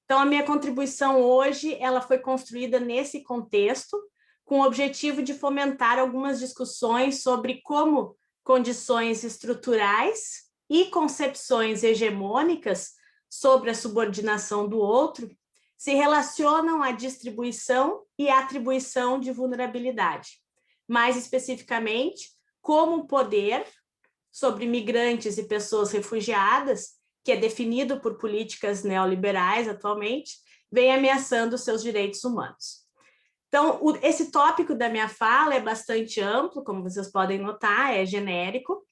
Então, a minha contribuição hoje, ela foi construída nesse contexto, com o objetivo de fomentar algumas discussões sobre como condições estruturais e concepções hegemônicas sobre a subordinação do outro se relacionam à distribuição e atribuição de vulnerabilidade. Mais especificamente, como o poder sobre migrantes e pessoas refugiadas, que é definido por políticas neoliberais atualmente, vem ameaçando seus direitos humanos. Então, esse tópico da minha fala é bastante amplo, como vocês podem notar, é genérico,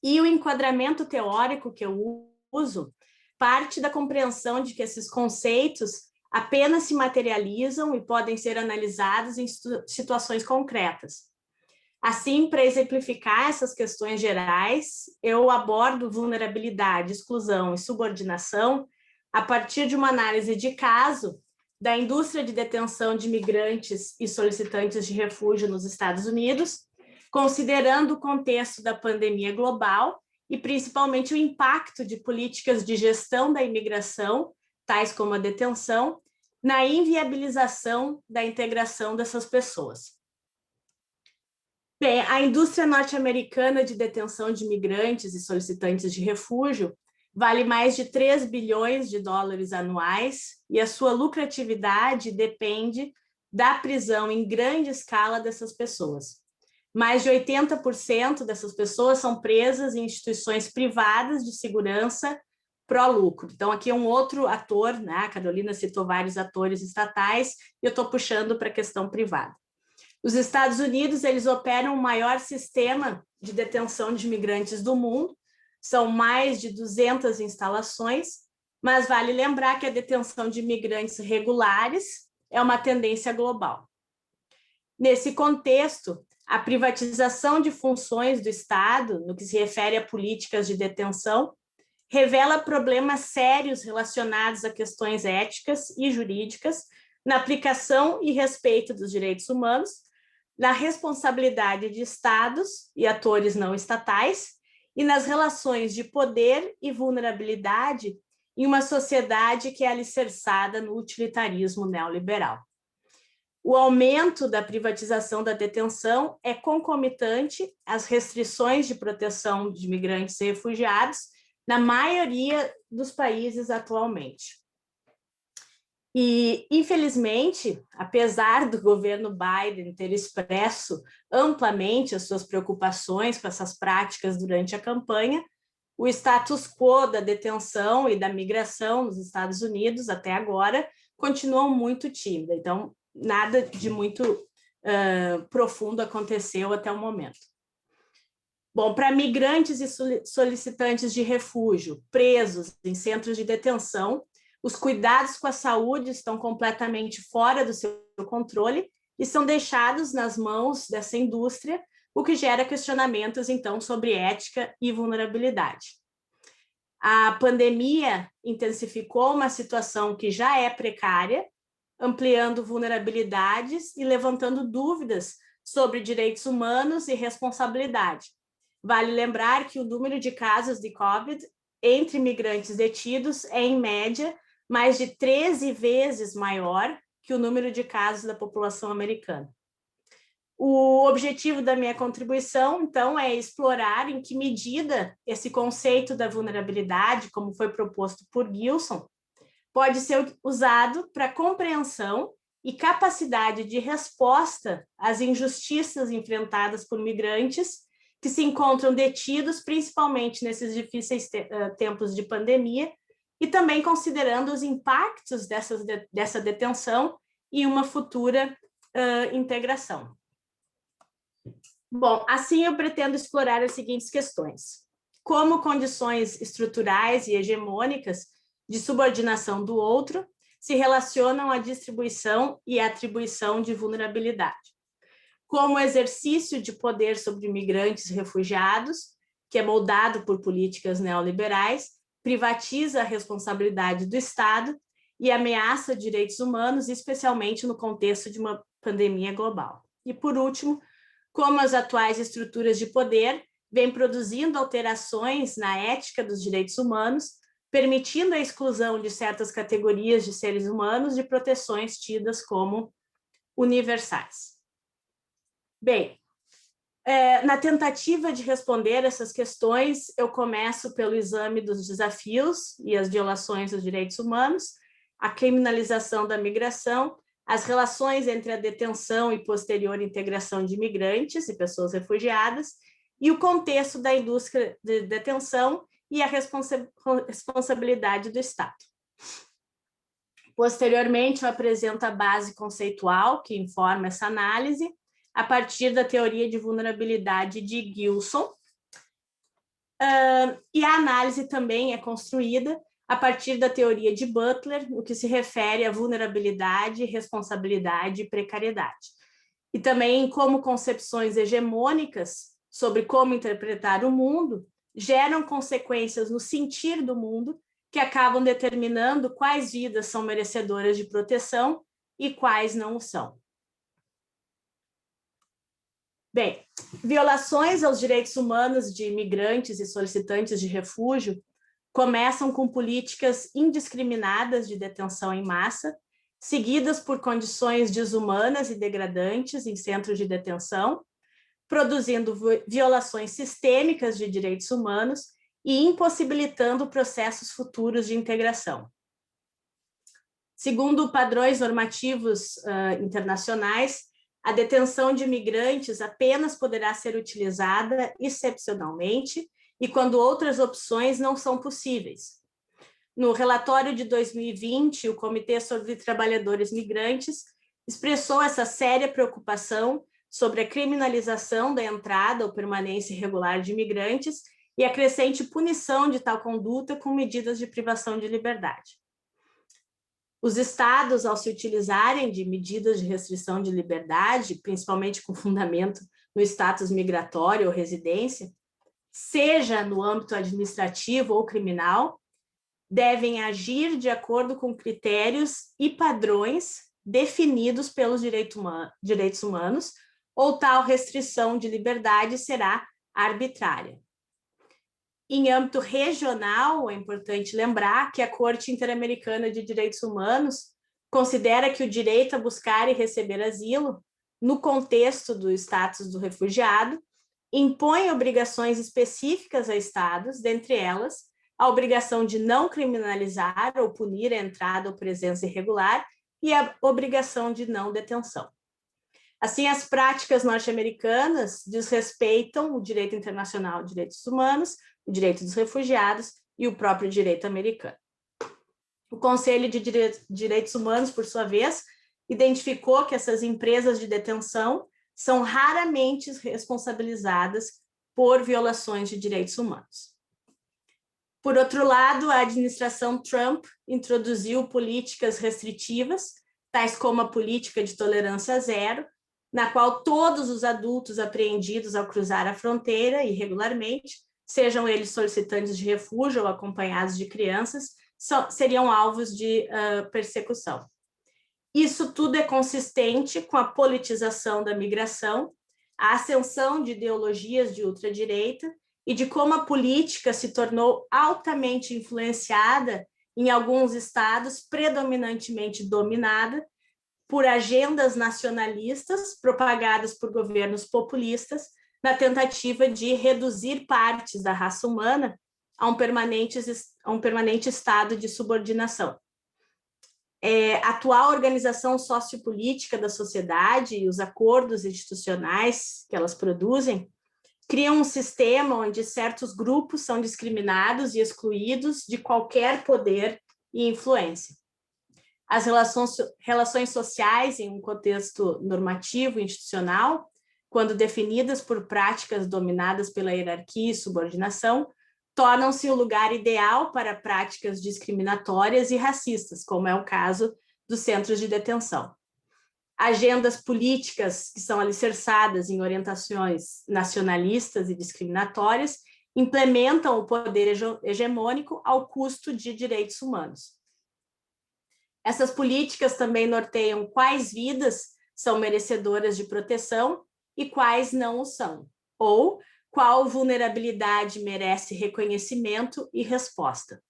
e o enquadramento teórico que eu uso parte da compreensão de que esses conceitos apenas se materializam e podem ser analisados em situações concretas. Assim, para exemplificar essas questões gerais, eu abordo vulnerabilidade, exclusão e subordinação a partir de uma análise de caso da indústria de detenção de migrantes e solicitantes de refúgio nos Estados Unidos, considerando o contexto da pandemia global e principalmente o impacto de políticas de gestão da imigração, tais como a detenção, na inviabilização da integração dessas pessoas. Bem, a indústria norte-americana de detenção de migrantes e solicitantes de refúgio vale mais de 3 bilhões de dólares anuais e a sua lucratividade depende da prisão em grande escala dessas pessoas. Mais de 80% dessas pessoas são presas em instituições privadas de segurança pró-lucro. Então, aqui é um outro ator, né? A Carolina citou vários atores estatais, e eu estou puxando para a questão privada. Os Estados Unidos, eles operam o maior sistema de detenção de imigrantes do mundo, são mais de 200 instalações, mas vale lembrar que a detenção de imigrantes regulares é uma tendência global. Nesse contexto, a privatização de funções do Estado, no que se refere a políticas de detenção, revela problemas sérios relacionados a questões éticas e jurídicas na aplicação e respeito dos direitos humanos, na responsabilidade de estados e atores não estatais e nas relações de poder e vulnerabilidade em uma sociedade que é alicerçada no utilitarismo neoliberal. O aumento da privatização da detenção é concomitante às restrições de proteção de imigrantes e refugiados na maioria dos países atualmente. E, infelizmente, apesar do governo Biden ter expresso amplamente as suas preocupações com essas práticas durante a campanha, o status quo da detenção e da migração nos Estados Unidos, até agora, continuam muito tímida. Então, nada de muito profundo aconteceu até o momento. Bom, para migrantes e solicitantes de refúgio presos em centros de detenção, os cuidados com a saúde estão completamente fora do seu controle e são deixados nas mãos dessa indústria, o que gera questionamentos, então, sobre ética e vulnerabilidade. A pandemia intensificou uma situação que já é precária, ampliando vulnerabilidades e levantando dúvidas sobre direitos humanos e responsabilidade. Vale lembrar que o número de casos de COVID entre imigrantes detidos é, em média, mais de 13 vezes maior que o número de casos da população americana. O objetivo da minha contribuição, então, é explorar em que medida esse conceito da vulnerabilidade, como foi proposto por Gilson, pode ser usado para compreensão e capacidade de resposta às injustiças enfrentadas por migrantes que se encontram detidos, principalmente nesses difíceis tempos de pandemia, e também considerando os impactos dessa detenção e uma futura integração. Bom, assim eu pretendo explorar as seguintes questões. Como condições estruturais e hegemônicas de subordinação do outro se relacionam à distribuição e atribuição de vulnerabilidade. Como o exercício de poder sobre imigrantes e refugiados, que é moldado por políticas neoliberais, privatiza a responsabilidade do Estado e ameaça direitos humanos, especialmente no contexto de uma pandemia global. E, por último, como as atuais estruturas de poder vêm produzindo alterações na ética dos direitos humanos, permitindo a exclusão de certas categorias de seres humanos de proteções tidas como universais. Bem, Na tentativa de responder essas questões, eu começo pelo exame dos desafios e as violações dos direitos humanos, a criminalização da migração, as relações entre a detenção e posterior integração de imigrantes e pessoas refugiadas, e o contexto da indústria de detenção e a responsabilidade do Estado. Posteriormente, eu apresento a base conceitual que informa essa análise, a partir da teoria de vulnerabilidade de Gilson, e a análise também é construída a partir da teoria de Butler, no que se refere à vulnerabilidade, responsabilidade e precariedade. E também como concepções hegemônicas sobre como interpretar o mundo geram consequências no sentir do mundo que acabam determinando quais vidas são merecedoras de proteção e quais não o são. Bem, violações aos direitos humanos de imigrantes e solicitantes de refúgio começam com políticas indiscriminadas de detenção em massa, seguidas por condições desumanas e degradantes em centros de detenção, produzindo violações sistêmicas de direitos humanos e impossibilitando processos futuros de integração. Segundo padrões normativos internacionais, a detenção de imigrantes apenas poderá ser utilizada excepcionalmente e quando outras opções não são possíveis. No relatório de 2020, o Comitê sobre Trabalhadores Migrantes expressou essa séria preocupação sobre a criminalização da entrada ou permanência irregular de imigrantes e a crescente punição de tal conduta com medidas de privação de liberdade. Os estados, ao se utilizarem de medidas de restrição de liberdade, principalmente com fundamento no status migratório ou residência, seja no âmbito administrativo ou criminal, devem agir de acordo com critérios e padrões definidos pelos direitos humanos, ou tal restrição de liberdade será arbitrária. Em âmbito regional, é importante lembrar que a Corte Interamericana de Direitos Humanos considera que o direito a buscar e receber asilo, no contexto do status do refugiado, impõe obrigações específicas a estados, dentre elas, a obrigação de não criminalizar ou punir a entrada ou presença irregular e a obrigação de não detenção. Assim, as práticas norte-americanas desrespeitam o direito internacional de direitos humanos, o direito dos refugiados e o próprio direito americano. O Conselho de Direitos Humanos, por sua vez, identificou que essas empresas de detenção são raramente responsabilizadas por violações de direitos humanos. Por outro lado, a administração Trump introduziu políticas restritivas, tais como a política de tolerância zero, na qual todos os adultos apreendidos ao cruzar a fronteira irregularmente, sejam eles solicitantes de refúgio ou acompanhados de crianças, seriam alvos de persecução. Isso tudo é consistente com a politização da migração, a ascensão de ideologias de ultradireita e de como a política se tornou altamente influenciada em alguns estados, predominantemente dominada por agendas nacionalistas propagadas por governos populistas na tentativa de reduzir partes da raça humana a um permanente estado de subordinação. A atual organização sociopolítica da sociedade e os acordos institucionais que elas produzem criam um sistema onde certos grupos são discriminados e excluídos de qualquer poder e influência. As relações sociais, em um contexto normativo e institucional, quando definidas por práticas dominadas pela hierarquia e subordinação, tornam-se o lugar ideal para práticas discriminatórias e racistas, como é o caso dos centros de detenção. Agendas políticas que são alicerçadas em orientações nacionalistas e discriminatórias implementam o poder hegemônico ao custo de direitos humanos. Essas políticas também norteiam quais vidas são merecedoras de proteção e quais não o são, ou qual vulnerabilidade merece reconhecimento e resposta.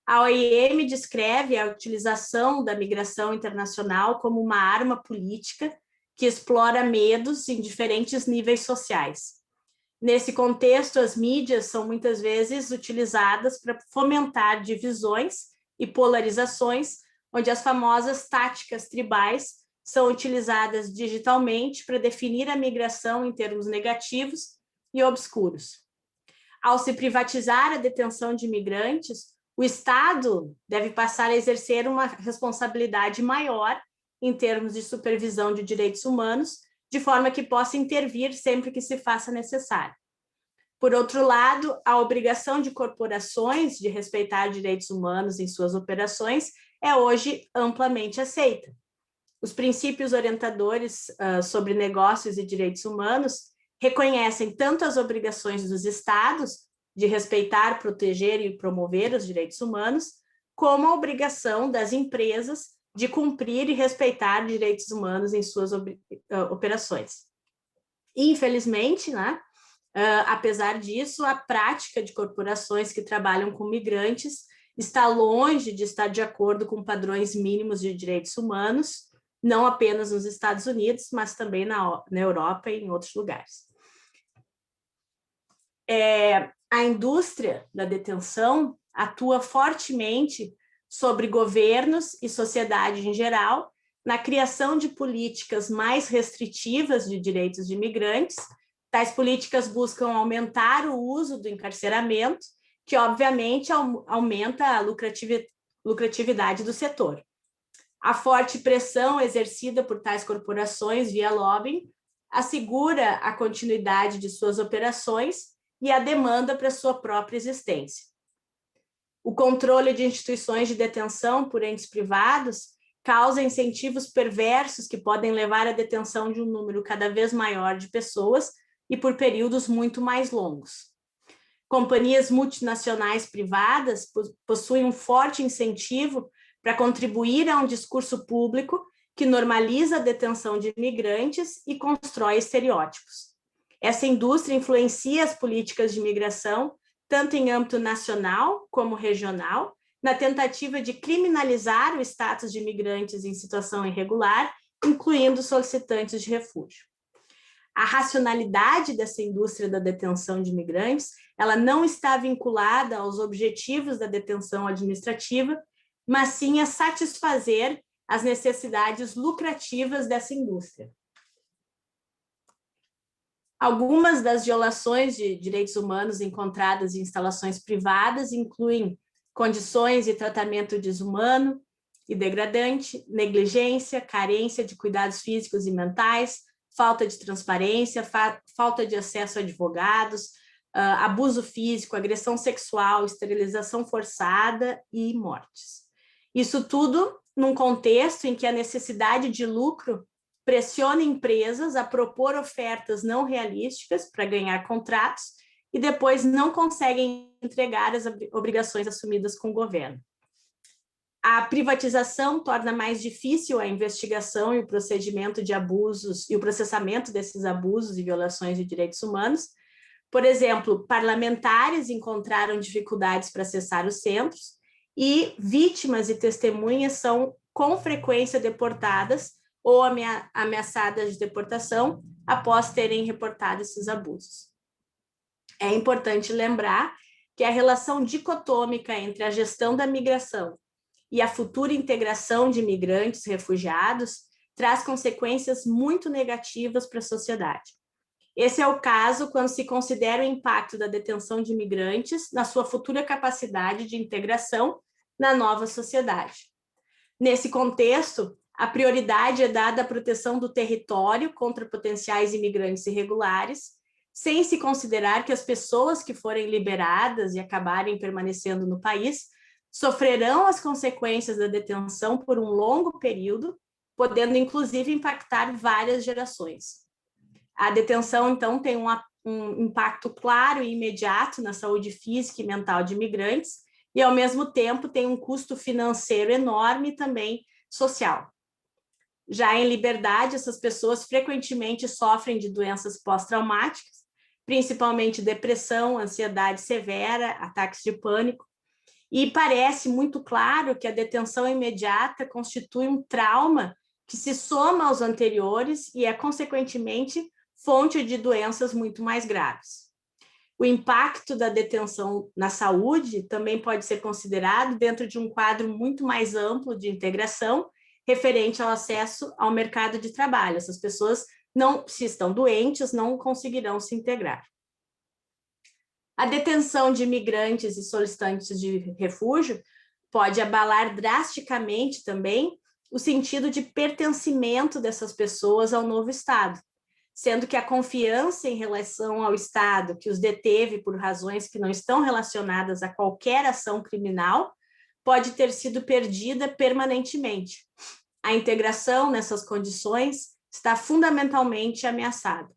A OIM descreve a utilização da migração internacional como uma arma política que explora medos em diferentes níveis sociais. Nesse contexto, as mídias são muitas vezes utilizadas para fomentar divisões e polarizações, onde as famosas táticas tribais são utilizadas digitalmente para definir a migração em termos negativos e obscuros. Ao se privatizar a detenção de imigrantes, o Estado deve passar a exercer uma responsabilidade maior em termos de supervisão de direitos humanos, de forma que possa intervir sempre que se faça necessário. Por outro lado, a obrigação de corporações de respeitar direitos humanos em suas operações é hoje amplamente aceita. Os princípios orientadores sobre negócios e direitos humanos reconhecem tanto as obrigações dos Estados de respeitar, proteger e promover os direitos humanos, como a obrigação das empresas de cumprir e respeitar direitos humanos em suas operações. Infelizmente, né, apesar disso, a prática de corporações que trabalham com migrantes está longe de estar de acordo com padrões mínimos de direitos humanos, não apenas nos Estados Unidos, mas também na Europa e em outros lugares. A indústria da detenção atua fortemente sobre governos e sociedade em geral na criação de políticas mais restritivas de direitos de imigrantes. Tais políticas buscam aumentar o uso do encarceramento, que obviamente aumenta a lucratividade do setor. A forte pressão exercida por tais corporações via lobbying assegura a continuidade de suas operações e a demanda para sua própria existência. O controle de instituições de detenção por entes privados causa incentivos perversos que podem levar à detenção de um número cada vez maior de pessoas e por períodos muito mais longos. Companhias multinacionais privadas possuem um forte incentivo para contribuir a um discurso público que normaliza a detenção de imigrantes e constrói estereótipos. Essa indústria influencia as políticas de imigração, tanto em âmbito nacional como regional, na tentativa de criminalizar o status de imigrantes em situação irregular, incluindo solicitantes de refúgio. A racionalidade dessa indústria da detenção de imigrantes, ela não está vinculada aos objetivos da detenção administrativa, mas sim a satisfazer as necessidades lucrativas dessa indústria. Algumas das violações de direitos humanos encontradas em instalações privadas incluem condições e tratamento desumano e degradante, negligência, carência de cuidados físicos e mentais, falta de transparência, falta de acesso a advogados, abuso físico, agressão sexual, esterilização forçada e mortes. Isso tudo num contexto em que a necessidade de lucro pressiona empresas a propor ofertas não realísticas para ganhar contratos e depois não conseguem entregar as obrigações assumidas com o governo. A privatização torna mais difícil a investigação e o procedimento de abusos e o processamento desses abusos e violações de direitos humanos. Por exemplo, parlamentares encontraram dificuldades para acessar os centros e vítimas e testemunhas são com frequência deportadas ou ameaçadas de deportação após terem reportado esses abusos. É importante lembrar que a relação dicotômica entre a gestão da migração e a futura integração de imigrantes refugiados traz consequências muito negativas para a sociedade. Esse é o caso quando se considera o impacto da detenção de imigrantes na sua futura capacidade de integração na nova sociedade. Nesse contexto, a prioridade é dada à proteção do território contra potenciais imigrantes irregulares, sem se considerar que as pessoas que forem liberadas e acabarem permanecendo no país sofrerão as consequências da detenção por um longo período, podendo inclusive impactar várias gerações. A detenção, então, tem um impacto claro e imediato na saúde física e mental de imigrantes e, ao mesmo tempo, tem um custo financeiro enorme e também social. Já em liberdade, essas pessoas frequentemente sofrem de doenças pós-traumáticas, principalmente depressão, ansiedade severa, ataques de pânico, e parece muito claro que a detenção imediata constitui um trauma que se soma aos anteriores e é, consequentemente, fonte de doenças muito mais graves. O impacto da detenção na saúde também pode ser considerado dentro de um quadro muito mais amplo de integração, referente ao acesso ao mercado de trabalho. Essas pessoas, se estão doentes, não conseguirão se integrar. A detenção de imigrantes e solicitantes de refúgio pode abalar drasticamente também o sentido de pertencimento dessas pessoas ao novo Estado, sendo que a confiança em relação ao Estado que os deteve por razões que não estão relacionadas a qualquer ação criminal pode ter sido perdida permanentemente. A integração nessas condições está fundamentalmente ameaçada.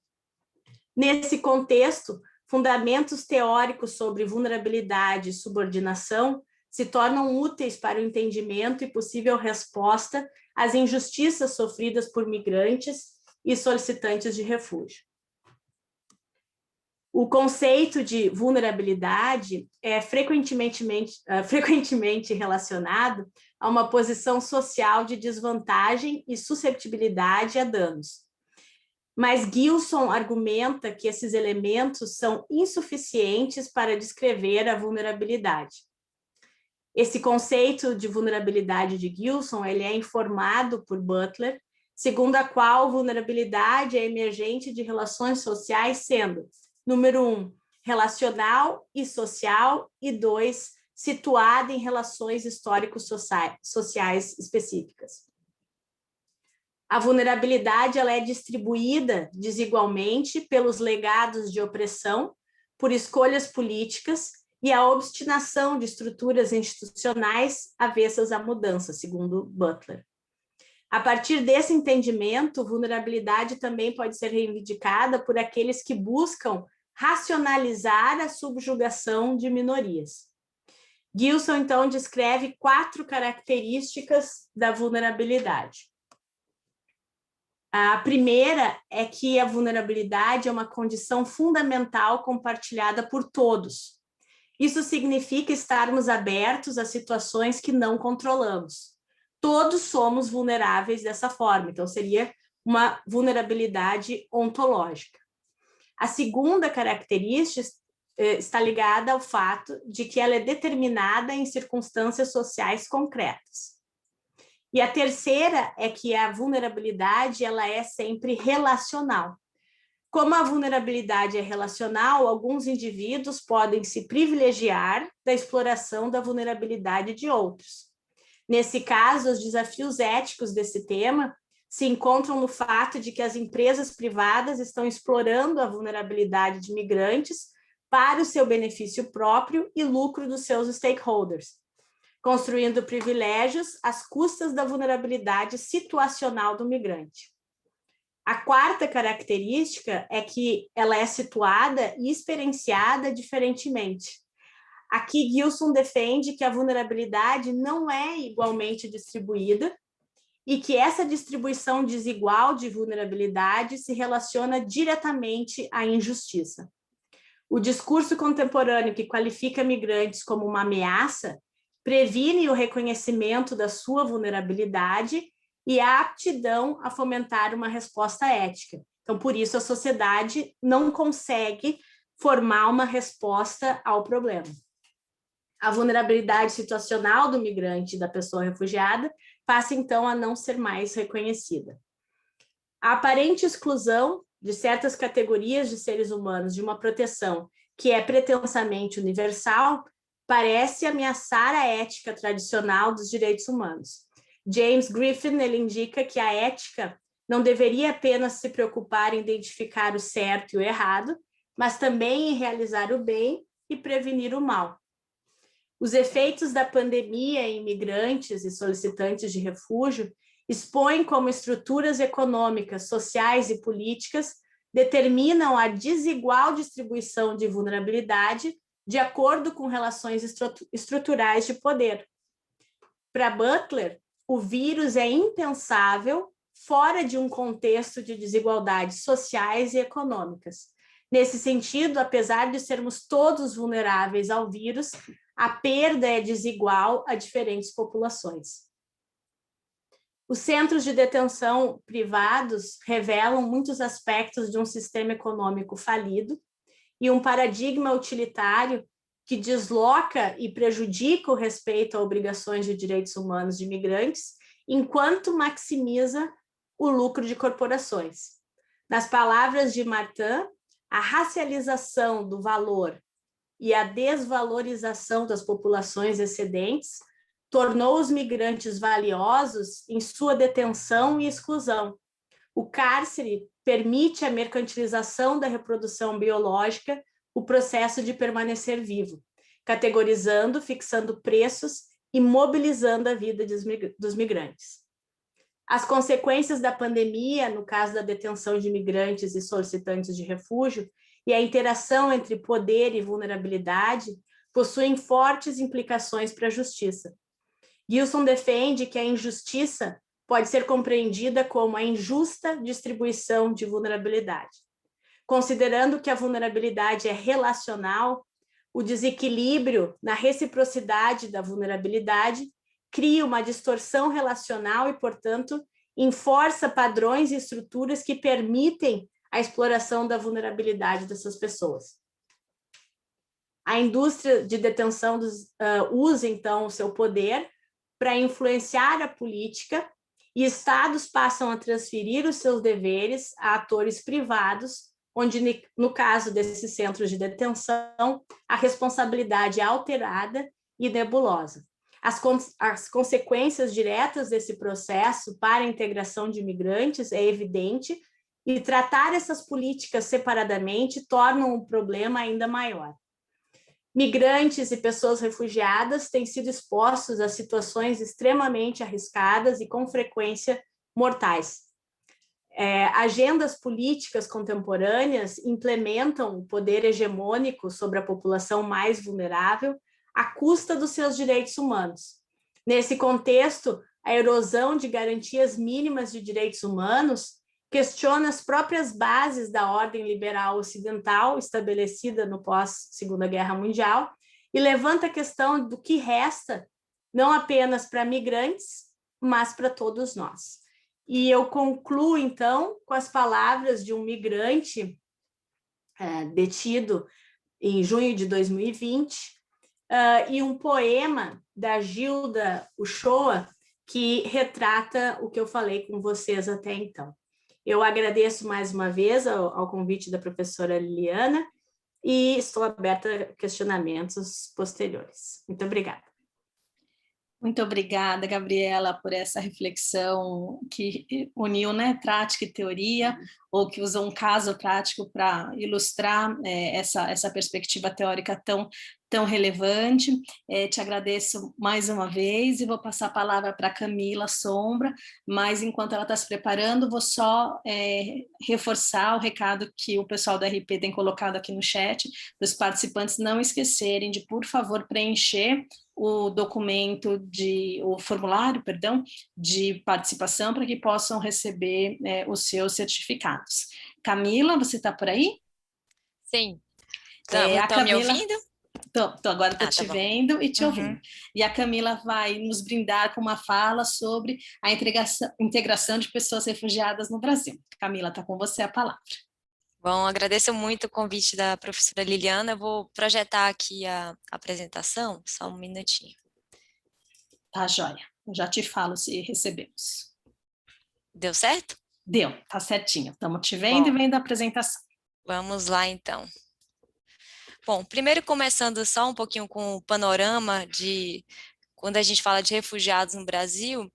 Nesse contexto, fundamentos teóricos sobre vulnerabilidade e subordinação se tornam úteis para o entendimento e possível resposta às injustiças sofridas por migrantes e solicitantes de refúgio. O conceito de vulnerabilidade é frequentemente relacionado a uma posição social de desvantagem e susceptibilidade a danos. Mas Gilson argumenta que esses elementos são insuficientes para descrever a vulnerabilidade. Esse conceito de vulnerabilidade de Gilson, ele é informado por Butler, segundo a qual vulnerabilidade é emergente de relações sociais sendo, número 1, relacional e social, e 2, situada em relações histórico-sociais específicas. A vulnerabilidade ela é distribuída desigualmente pelos legados de opressão, por escolhas políticas e a obstinação de estruturas institucionais avessas à mudança, segundo Butler. A partir desse entendimento, vulnerabilidade também pode ser reivindicada por aqueles que buscam racionalizar a subjugação de minorias. Gilson, então, descreve 4 características da vulnerabilidade. A primeira é que a vulnerabilidade é uma condição fundamental compartilhada por todos. Isso significa estarmos abertos a situações que não controlamos. Todos somos vulneráveis dessa forma, então seria uma vulnerabilidade ontológica. A segunda característica está ligada ao fato de que ela é determinada em circunstâncias sociais concretas. E a terceira é que a vulnerabilidade ela é sempre relacional. Como a vulnerabilidade é relacional, alguns indivíduos podem se privilegiar da exploração da vulnerabilidade de outros. Nesse caso, os desafios éticos desse tema se encontram no fato de que as empresas privadas estão explorando a vulnerabilidade de migrantes para o seu benefício próprio e lucro dos seus stakeholders, construindo privilégios às custas da vulnerabilidade situacional do migrante. A quarta característica é que ela é situada e experienciada diferentemente. Aqui, Gilson defende que a vulnerabilidade não é igualmente distribuída e que essa distribuição desigual de vulnerabilidade se relaciona diretamente à injustiça. O discurso contemporâneo que qualifica migrantes como uma ameaça previne o reconhecimento da sua vulnerabilidade e a aptidão a fomentar uma resposta ética. Então, por isso, a sociedade não consegue formar uma resposta ao problema. A vulnerabilidade situacional do migrante e da pessoa refugiada passa, então, a não ser mais reconhecida. A aparente exclusão de certas categorias de seres humanos de uma proteção que é pretensamente universal parece ameaçar a ética tradicional dos direitos humanos. James Griffin ele indica que a ética não deveria apenas se preocupar em identificar o certo e o errado, mas também em realizar o bem e prevenir o mal. Os efeitos da pandemia em imigrantes e solicitantes de refúgio expõem como estruturas econômicas, sociais e políticas determinam a desigual distribuição de vulnerabilidade de acordo com relações estruturais de poder. Para Butler, o vírus é impensável fora de um contexto de desigualdades sociais e econômicas. Nesse sentido, apesar de sermos todos vulneráveis ao vírus, a perda é desigual a diferentes populações. Os centros de detenção privados revelam muitos aspectos de um sistema econômico falido e um paradigma utilitário que desloca e prejudica o respeito a obrigações de direitos humanos de imigrantes, enquanto maximiza o lucro de corporações. Nas palavras de Martin, a racialização do valor e a desvalorização das populações excedentes tornou os migrantes valiosos em sua detenção e exclusão. O cárcere permite a mercantilização da reprodução biológica, o processo de permanecer vivo, categorizando, fixando preços e mobilizando a vida dos migrantes. As consequências da pandemia, no caso da detenção de migrantes e solicitantes de refúgio, e a interação entre poder e vulnerabilidade possuem fortes implicações para a justiça. Gilson defende que a injustiça pode ser compreendida como a injusta distribuição de vulnerabilidade. Considerando que a vulnerabilidade é relacional, o desequilíbrio na reciprocidade da vulnerabilidade cria uma distorção relacional e, portanto, enforça padrões e estruturas que permitem a exploração da vulnerabilidade dessas pessoas. A indústria de detenção usa, então, o seu poder para influenciar a política e estados passam a transferir os seus deveres a atores privados, onde, no caso desses centros de detenção, a responsabilidade é alterada e nebulosa. As consequências diretas desse processo para a integração de imigrantes é evidente, e tratar essas políticas separadamente torna um problema ainda maior. Migrantes e pessoas refugiadas têm sido expostos a situações extremamente arriscadas e, com frequência, mortais. Agendas políticas contemporâneas implementam o poder hegemônico sobre a população mais vulnerável à custa dos seus direitos humanos. Nesse contexto, a erosão de garantias mínimas de direitos humanos questiona as próprias bases da ordem liberal ocidental estabelecida no pós-Segunda Guerra Mundial e levanta a questão do que resta, não apenas para migrantes, mas para todos nós. E eu concluo, então, com as palavras de um migrante detido em junho de 2020 e um poema da Gilda Uchoa que retrata o que eu falei com vocês até então. Eu agradeço mais uma vez ao convite da professora Liliana e estou aberta a questionamentos posteriores. Muito obrigada. Muito obrigada, Gabriela, por essa reflexão que uniu, né, prática e teoria, ou que usou um caso prático para ilustrar essa perspectiva teórica tão relevante. Te agradeço mais uma vez e vou passar a palavra para a Camila Sombra, mas enquanto ela está se preparando, vou só reforçar o recado que o pessoal da RP tem colocado aqui no chat, dos participantes não esquecerem de, por favor, preencher o formulário, de participação para que possam receber os seus certificados. Camila, você está por aí? Sim. Estão me ouvindo? Agora estou te vendo e te ouvindo. E a Camila vai nos brindar com uma fala sobre a integração de pessoas refugiadas no Brasil. Camila, está com você a palavra. Bom, agradeço muito o convite da professora Liliana. Eu vou projetar aqui a apresentação, só um minutinho. Tá, joia. Eu já te falo se recebemos. Deu certo? Deu, tá certinho. Estamos te vendo e vendo a apresentação. Vamos lá, então. Bom, primeiro começando só um pouquinho com o panorama de quando a gente fala de refugiados no Brasil.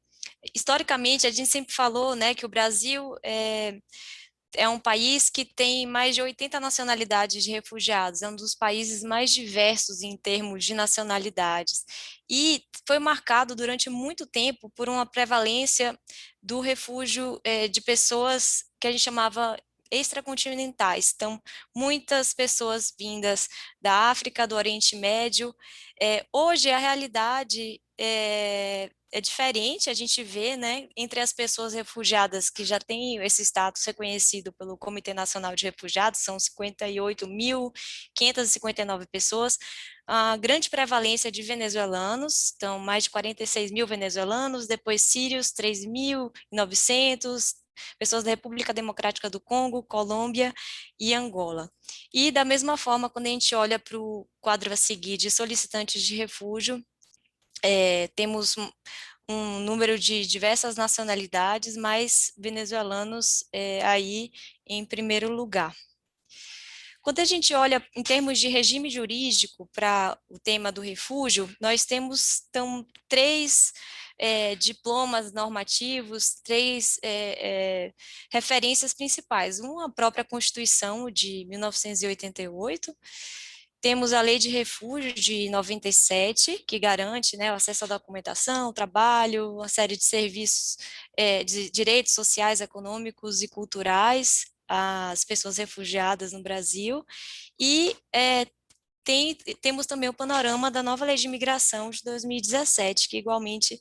Historicamente, a gente sempre falou, né, que o Brasil é um país que tem mais de 80 nacionalidades de refugiados, é um dos países mais diversos em termos de nacionalidades, e foi marcado durante muito tempo por uma prevalência do refúgio de pessoas que a gente chamava extracontinentais, então muitas pessoas vindas da África, do Oriente Médio. Hoje a realidade é diferente, a gente vê, né, entre as pessoas refugiadas que já têm esse status reconhecido pelo Comitê Nacional de Refugiados, são 58.559 pessoas, a grande prevalência de venezuelanos, então mais de 46 mil venezuelanos, depois sírios, 3.900, pessoas da República Democrática do Congo, Colômbia e Angola. E da mesma forma, quando a gente olha para o quadro a seguir de solicitantes de refúgio, temos um número de diversas nacionalidades, mas venezuelanos aí em primeiro lugar. Quando a gente olha em termos de regime jurídico para o tema do refúgio, nós temos então, três diplomas normativos, três referências principais. Uma, a própria Constituição de 1988, temos a Lei de Refúgio de 97, que garante, né, o acesso à documentação, trabalho, uma série de serviços, de direitos sociais, econômicos e culturais às pessoas refugiadas no Brasil, e temos também o panorama da nova Lei de Imigração de 2017, que igualmente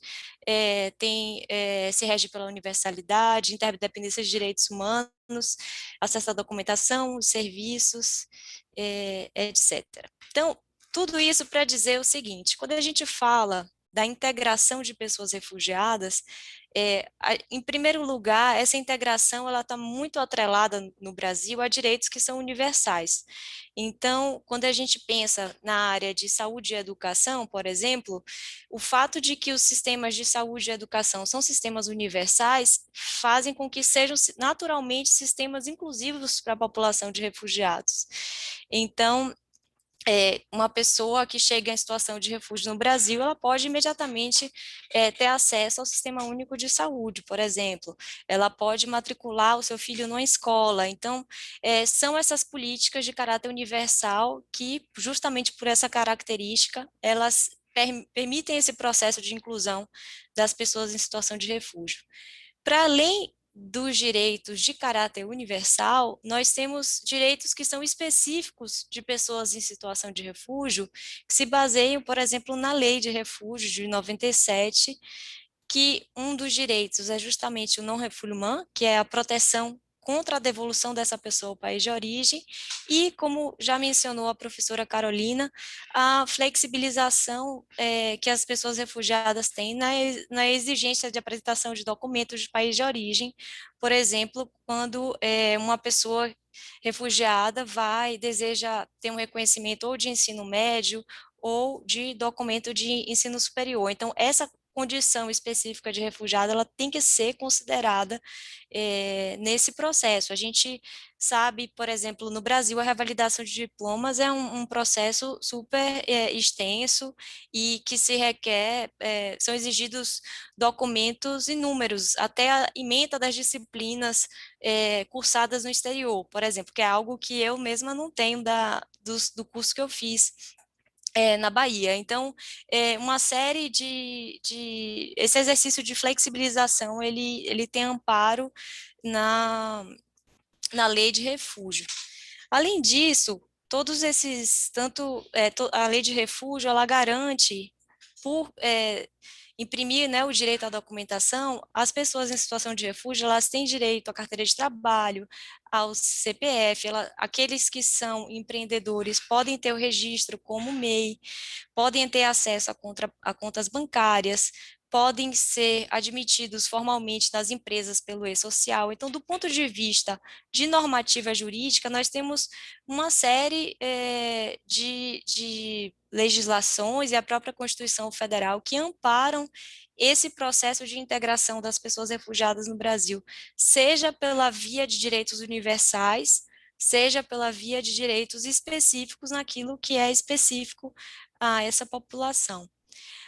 se rege pela universalidade, interdependência de direitos humanos, acesso à documentação, serviços, etc. Então, tudo isso para dizer o seguinte, quando a gente fala da integração de pessoas refugiadas, em primeiro lugar, essa integração ela está muito atrelada no Brasil a direitos que são universais. Então, quando a gente pensa na área de saúde e educação, por exemplo, o fato de que os sistemas de saúde e educação são sistemas universais fazem com que sejam naturalmente sistemas inclusivos para a população de refugiados. Então, uma pessoa que chega em situação de refúgio no Brasil, ela pode imediatamente ter acesso ao Sistema Único de Saúde, por exemplo. Ela pode matricular o seu filho numa escola. Então, são essas políticas de caráter universal que, justamente por essa característica, elas permitem esse processo de inclusão das pessoas em situação de refúgio. Para além dos direitos de caráter universal, nós temos direitos que são específicos de pessoas em situação de refúgio, que se baseiam, por exemplo, na Lei de Refúgio de 97, que um dos direitos é justamente o non-refoulement, que é a proteção contra a devolução dessa pessoa ao país de origem, e, como já mencionou a professora Carolina, a flexibilização que as pessoas refugiadas têm na exigência de apresentação de documentos de país de origem, por exemplo, quando uma pessoa refugiada deseja ter um reconhecimento ou de ensino médio ou de documento de ensino superior. Então, essa condição específica de refugiado, ela tem que ser considerada nesse processo. A gente sabe, por exemplo, no Brasil, a revalidação de diplomas é um processo super extenso e que se requer, são exigidos documentos inúmeros, até a ementa das disciplinas cursadas no exterior, por exemplo, que é algo que eu mesma não tenho do curso que eu fiz na Bahia. Então, uma série esse exercício de flexibilização, ele tem amparo na lei de refúgio. Além disso, todos esses, a lei de refúgio, ela garante, por imprimir, né, o direito à documentação, as pessoas em situação de refúgio, elas têm direito à carteira de trabalho, ao CPF, aqueles que são empreendedores podem ter o registro como MEI, podem ter acesso a contas bancárias, podem ser admitidos formalmente nas empresas pelo e-social. Então, do ponto de vista de normativa jurídica, nós temos uma série de legislações e a própria Constituição Federal que amparam esse processo de integração das pessoas refugiadas no Brasil, seja pela via de direitos universais, seja pela via de direitos específicos naquilo que é específico a essa população.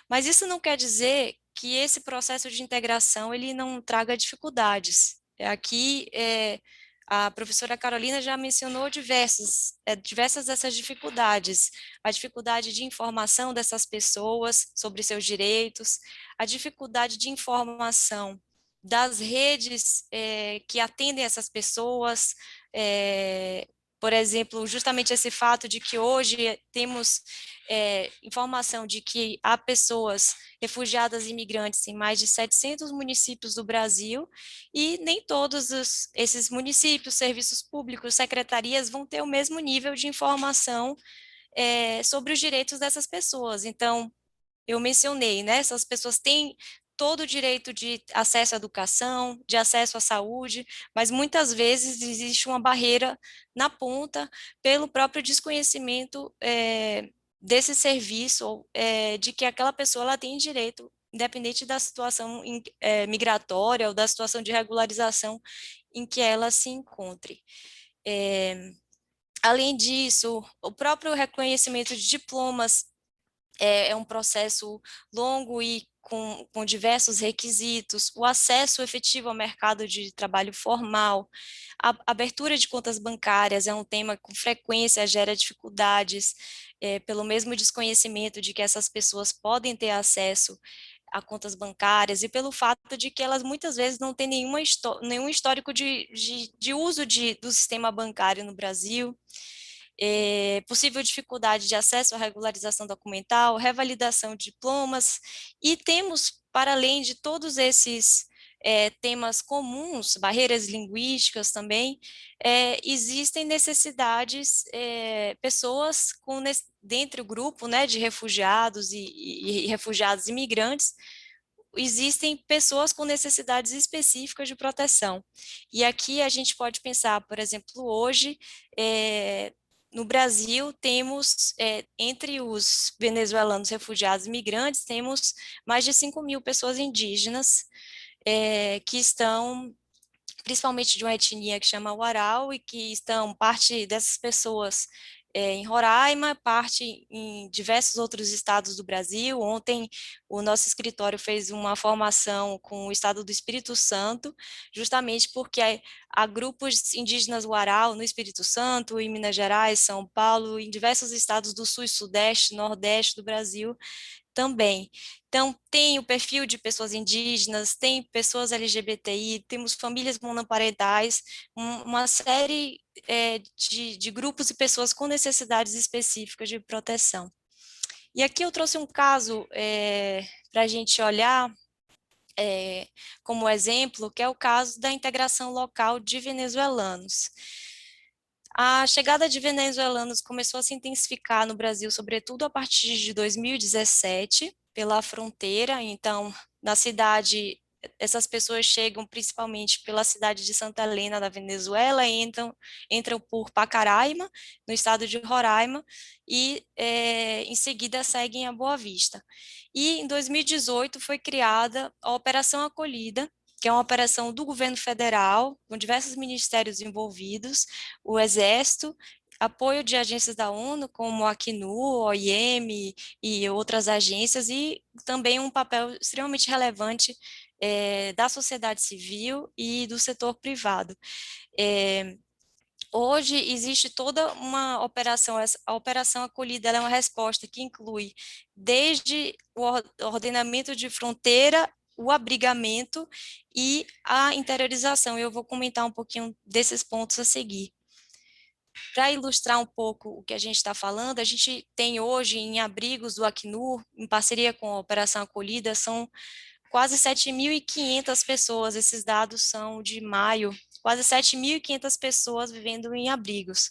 Mas isso não quer dizer que esse processo de integração ele não traga dificuldades. Aqui, a professora Carolina já mencionou diversas dessas dificuldades. A dificuldade de informação dessas pessoas sobre seus direitos, a dificuldade de informação das redes que atendem essas pessoas, por exemplo, justamente esse fato de que hoje temos informação de que há pessoas refugiadas e imigrantes em mais de 700 municípios do Brasil, e nem todos esses municípios, serviços públicos, secretarias vão ter o mesmo nível de informação sobre os direitos dessas pessoas. Então, eu mencionei, né? Essas pessoas têm todo o direito de acesso à educação, de acesso à saúde, mas muitas vezes existe uma barreira na ponta pelo próprio desconhecimento desse serviço, de que aquela pessoa ela tem direito, independente da situação migratória ou da situação de regularização em que ela se encontre. Além disso, o próprio reconhecimento de diplomas é um processo longo e com diversos requisitos, o acesso efetivo ao mercado de trabalho formal, a abertura de contas bancárias é um tema que com frequência gera dificuldades, pelo mesmo desconhecimento de que essas pessoas podem ter acesso a contas bancárias e pelo fato de que elas muitas vezes não têm nenhum histórico de uso do sistema bancário no Brasil. Possível dificuldade de acesso à regularização documental, revalidação de diplomas, e temos, para além de todos esses temas comuns, barreiras linguísticas também, existem necessidades, pessoas dentro do grupo, né, de refugiados e refugiados imigrantes, existem pessoas com necessidades específicas de proteção. E aqui a gente pode pensar, por exemplo, hoje, no Brasil, temos, entre os venezuelanos refugiados e imigrantes, temos mais de 5.000 pessoas indígenas que estão, principalmente de uma etnia que chama Uarau, e que estão, parte dessas pessoas em Roraima, parte em diversos outros estados do Brasil. Ontem, o nosso escritório fez uma formação com o estado do Espírito Santo, justamente porque há grupos indígenas Uarau no Espírito Santo, em Minas Gerais, São Paulo, em diversos estados do Sul e Sudeste, Nordeste do Brasil também. Então, tem o perfil de pessoas indígenas, tem pessoas LGBTI, temos famílias monoparentais, uma série de grupos e pessoas com necessidades específicas de proteção. E aqui eu trouxe um caso para a gente olhar como exemplo, que é o caso da integração local de venezuelanos. A chegada de venezuelanos começou a se intensificar no Brasil, sobretudo a partir de 2017, pela fronteira. Então, na cidade, essas pessoas chegam principalmente pela cidade de Santa Helena, da Venezuela, e entram por Pacaraima, no estado de Roraima, e em seguida seguem a Boa Vista. E em 2018 foi criada a Operação Acolhida, que é uma operação do governo federal, com diversos ministérios envolvidos, o Exército, apoio de agências da ONU, como a Acnu, OIM e outras agências, e também um papel extremamente relevante da sociedade civil e do setor privado. Hoje existe toda uma operação, a Operação Acolhida é uma resposta que inclui desde o ordenamento de fronteira, o abrigamento e a interiorização. Eu vou comentar um pouquinho desses pontos a seguir. Para ilustrar um pouco o que a gente está falando, a gente tem hoje em abrigos do Acnur, em parceria com a Operação Acolhida, são quase 7.500 pessoas, esses dados são de maio, quase 7.500 pessoas vivendo em abrigos.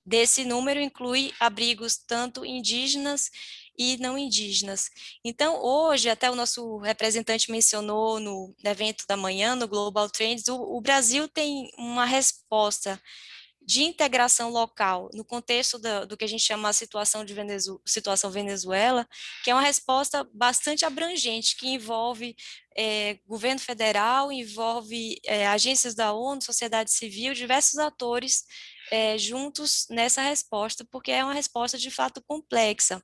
Desse número inclui abrigos tanto indígenas e não indígenas. Então, hoje, até o nosso representante mencionou no evento da manhã, no Global Trends, o Brasil tem uma resposta de integração local, no contexto do que a gente chama a situação Venezuela, que é uma resposta bastante abrangente, que envolve governo federal, envolve agências da ONU, sociedade civil, diversos atores juntos nessa resposta, porque é uma resposta de fato complexa.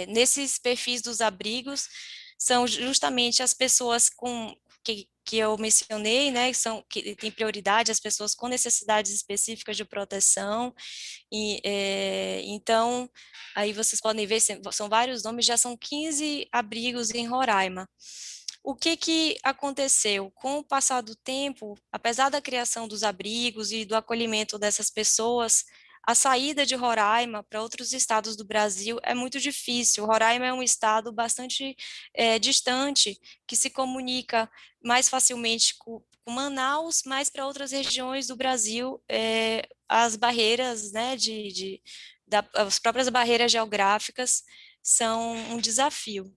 Nesses perfis dos abrigos, são justamente as pessoas que eu mencionei, né, que têm prioridade, as pessoas com necessidades específicas de proteção, e então, aí vocês podem ver, são vários nomes, já são 15 abrigos em Roraima. o que aconteceu? Com o passar do tempo, apesar da criação dos abrigos e do acolhimento dessas pessoas, a saída de Roraima para outros estados do Brasil é muito difícil. Roraima é um estado bastante distante, que se comunica mais facilmente com Manaus, mas para outras regiões do Brasil, as barreiras, né, as próprias barreiras geográficas são um desafio.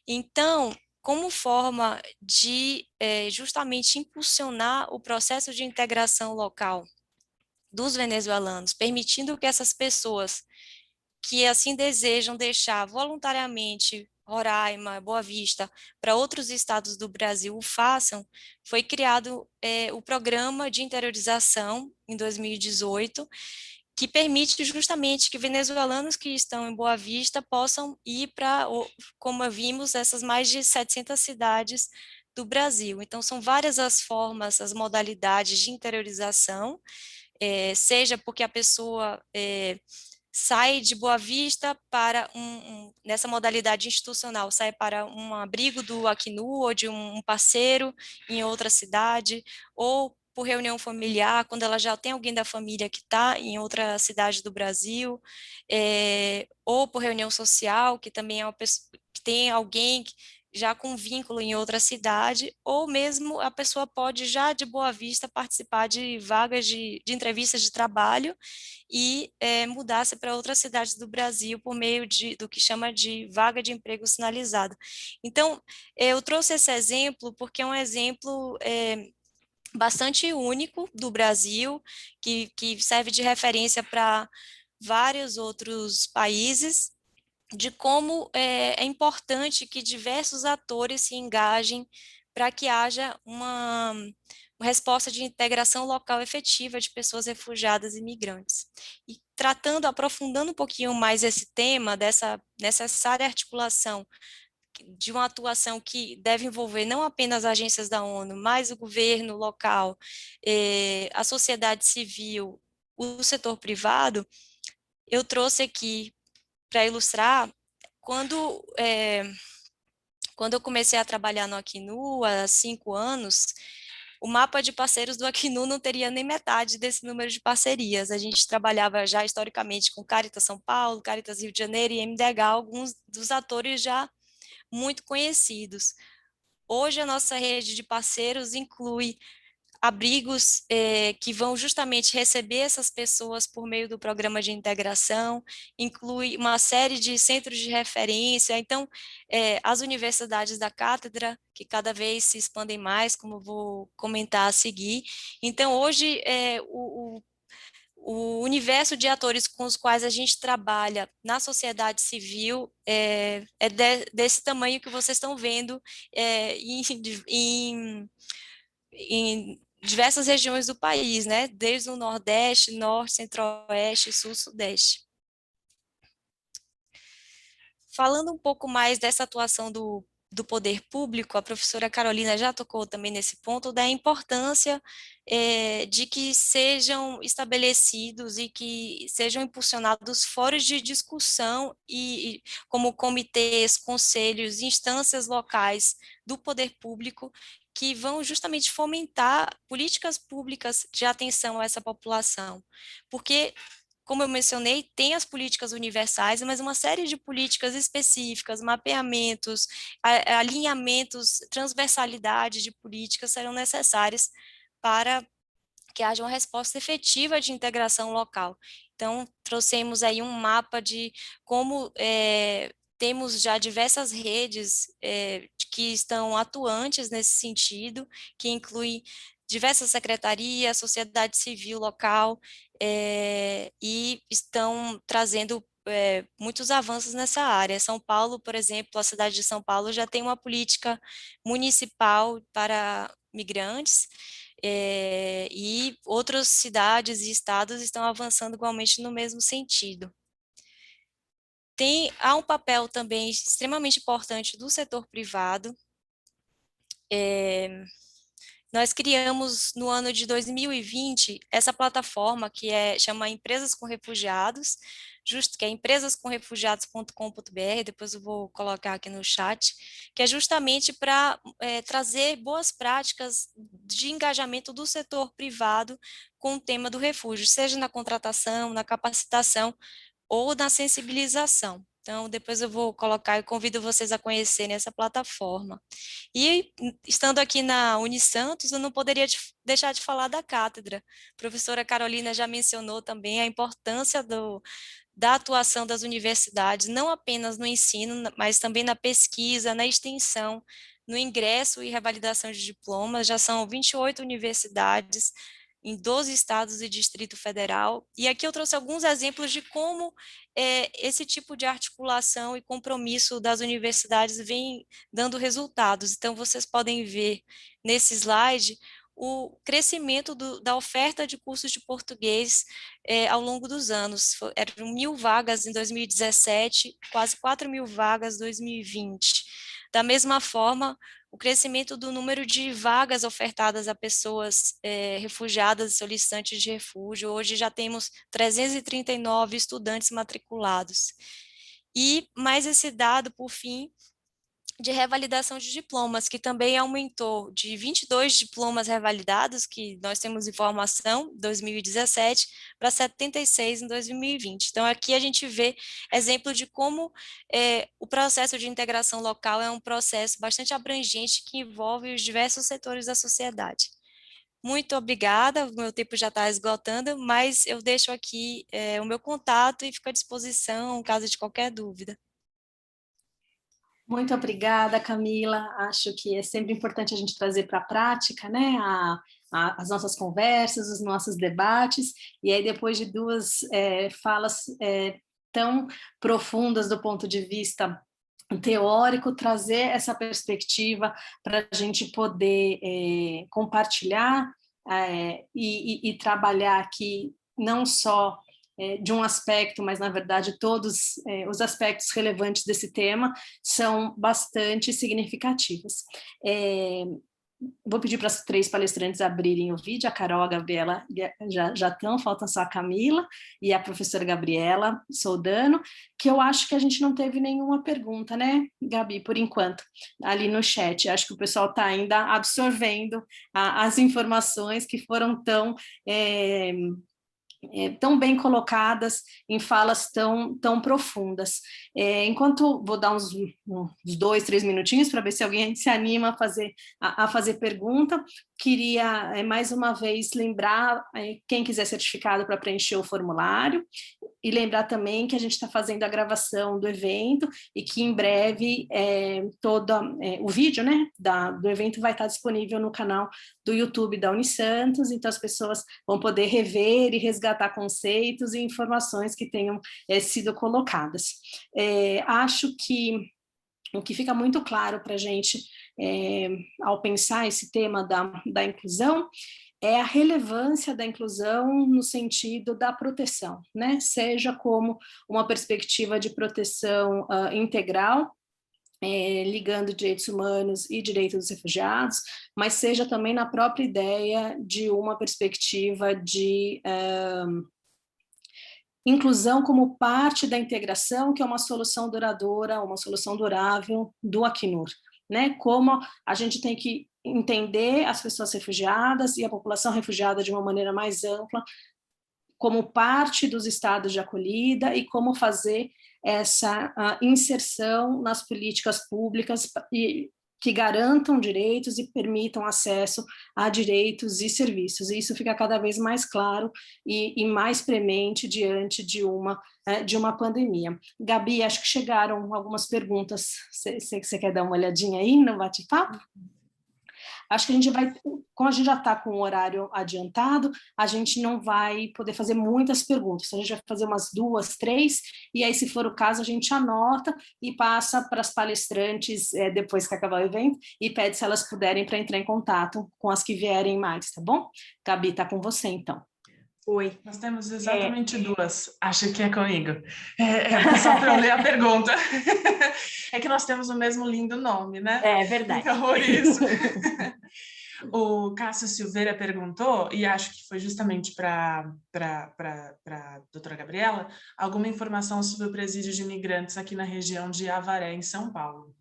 Então, como forma de justamente impulsionar o processo de integração local dos venezuelanos, permitindo que essas pessoas que assim desejam deixar voluntariamente Roraima, Boa Vista, para outros estados do Brasil o façam, foi criado o Programa de Interiorização em 2018, que permite justamente que venezuelanos que estão em Boa Vista possam ir para, como vimos, essas mais de 700 cidades do Brasil. Então, são várias as formas, as modalidades de interiorização, seja porque a pessoa sai de Boa Vista para nessa modalidade institucional, sai para um abrigo do Acnu ou de um parceiro em outra cidade, ou por reunião familiar, quando ela já tem alguém da família que está em outra cidade do Brasil, ou por reunião social, que também é uma pessoa, que tem alguém já com vínculo em outra cidade, ou mesmo a pessoa pode já de Boa Vista participar de vagas de entrevistas de trabalho e mudar-se para outras cidades do Brasil por meio do que chama de vaga de emprego sinalizada. Então, eu trouxe esse exemplo porque é um exemplo bastante único do Brasil, que serve de referência para vários outros países, de como é importante que diversos atores se engajem para que haja uma resposta de integração local efetiva de pessoas refugiadas e migrantes. E aprofundando um pouquinho mais esse tema, dessa necessária articulação de uma atuação que deve envolver não apenas agências da ONU, mas o governo local, a sociedade civil, o setor privado, eu trouxe aqui para ilustrar, quando, quando eu comecei a trabalhar no Acnu há 5 anos, o mapa de parceiros do Acnu não teria nem metade desse número de parcerias. A gente trabalhava já historicamente com Caritas São Paulo, Caritas Rio de Janeiro e MDH, alguns dos atores já muito conhecidos. Hoje a nossa rede de parceiros inclui abrigos que vão justamente receber essas pessoas por meio do programa de integração, inclui uma série de centros de referência, então as universidades da cátedra, que cada vez se expandem mais, como vou comentar a seguir. Então, hoje, o universo de atores com os quais a gente trabalha na sociedade civil desse tamanho que vocês estão vendo em diversas regiões do país, né? Desde o Nordeste, Norte, Centro-Oeste, Sul, Sudeste. Falando um pouco mais dessa atuação do poder público, a professora Carolina já tocou também nesse ponto, da importância de que sejam estabelecidos e que sejam impulsionados fóruns de discussão como comitês, conselhos, instâncias locais do poder público que vão justamente fomentar políticas públicas de atenção a essa população, porque como eu mencionei, tem as políticas universais, mas uma série de políticas específicas, mapeamentos, alinhamentos, transversalidade de políticas serão necessárias para que haja uma resposta efetiva de integração local. Então, trouxemos aí um mapa de como temos já diversas redes que estão atuantes nesse sentido, que inclui diversas secretarias, sociedade civil local, e estão trazendo muitos avanços nessa área. São Paulo, por exemplo, a cidade de São Paulo já tem uma política municipal para migrantes, e outras cidades e estados estão avançando igualmente no mesmo sentido. Há um papel também extremamente importante do setor privado, nós criamos no ano de 2020 essa plataforma que chama Empresas com Refugiados, que é empresascomrefugiados.com.br, depois eu vou colocar aqui no chat, que é justamente para trazer boas práticas de engajamento do setor privado com o tema do refúgio, seja na contratação, na capacitação ou na sensibilização. Então, depois eu vou colocar e convido vocês a conhecerem essa plataforma. E, estando aqui na Unisantos, eu não poderia deixar de falar da cátedra. A professora Carolina já mencionou também a importância da atuação das universidades, não apenas no ensino, mas também na pesquisa, na extensão, no ingresso e revalidação de diplomas. Já são 28 universidades em 12 estados e Distrito Federal, e aqui eu trouxe alguns exemplos de como esse tipo de articulação e compromisso das universidades vem dando resultados. Então, vocês podem ver nesse slide o crescimento da oferta de cursos de português ao longo dos anos. Eram 1.000 vagas em 2017, quase 4.000 vagas em 2020. Da mesma forma, o crescimento do número de vagas ofertadas a pessoas refugiadas e solicitantes de refúgio. Hoje já temos 339 estudantes matriculados. E mais esse dado, por fim, de revalidação de diplomas, que também aumentou de 22 diplomas revalidados, que nós temos informação, em 2017, para 76 em 2020. Então, aqui a gente vê exemplo de como o processo de integração local é um processo bastante abrangente que envolve os diversos setores da sociedade. Muito obrigada, o meu tempo já está esgotando, mas eu deixo aqui o meu contato e fico à disposição, caso de qualquer dúvida. Muito obrigada, Camila. Acho que é sempre importante a gente trazer para a prática, né, as nossas conversas, os nossos debates, e aí depois de duas falas tão profundas do ponto de vista teórico, trazer essa perspectiva para a gente poder compartilhar e trabalhar aqui não só de um aspecto, mas, na verdade, todos os aspectos relevantes desse tema são bastante significativos. Vou pedir para as 3 palestrantes abrirem o vídeo, a Carol, a Gabriela já estão, faltam só a Camila e a professora Gabriela Soldano, que eu acho que a gente não teve nenhuma pergunta, né, Gabi, por enquanto, ali no chat. Acho que o pessoal está ainda absorvendo as informações que foram tão bem colocadas em falas tão profundas. Enquanto vou dar uns 2, 3 minutinhos para ver se alguém se anima a fazer pergunta, queria mais uma vez lembrar quem quiser certificado para preencher o formulário, e lembrar também que a gente está fazendo a gravação do evento e que em breve o vídeo, né, do evento vai estar disponível no canal do YouTube da Unisantos, então as pessoas vão poder rever e resgatar conceitos e informações que tenham sido colocadas. Acho que o que fica muito claro para a gente ao pensar esse tema da inclusão é a relevância da inclusão no sentido da proteção, né? Seja como uma perspectiva de proteção integral, ligando direitos humanos e direitos dos refugiados, mas seja também na própria ideia de uma perspectiva de inclusão como parte da integração, que é uma solução duradoura, uma solução durável do Acnur, né? Como a gente tem que entender as pessoas refugiadas e a população refugiada de uma maneira mais ampla, como parte dos estados de acolhida e como fazer essa inserção nas políticas públicas que garantam direitos e permitam acesso a direitos e serviços. E isso fica cada vez mais claro e mais premente diante de uma pandemia. Gabi, acho que chegaram algumas perguntas. Você quer dar uma olhadinha aí no bate-papo? Acho que a gente vai, como a gente já está com o horário adiantado, a gente não vai poder fazer muitas perguntas, a gente vai fazer umas 2, 3, e aí, se for o caso, a gente anota e passa para as palestrantes depois que acabar o evento, e pede se elas puderem para entrar em contato com as que vierem mais, tá bom? Gabi, está com você, então. Oi. Nós temos exatamente 2. Acho que é comigo. Só para eu ler a pergunta. É que nós temos o mesmo lindo nome, né? É verdade. Então, por isso. O Cássio Silveira perguntou, e acho que foi justamente para a doutora Gabriela, alguma informação sobre o presídio de imigrantes aqui na região de Avaré, em São Paulo.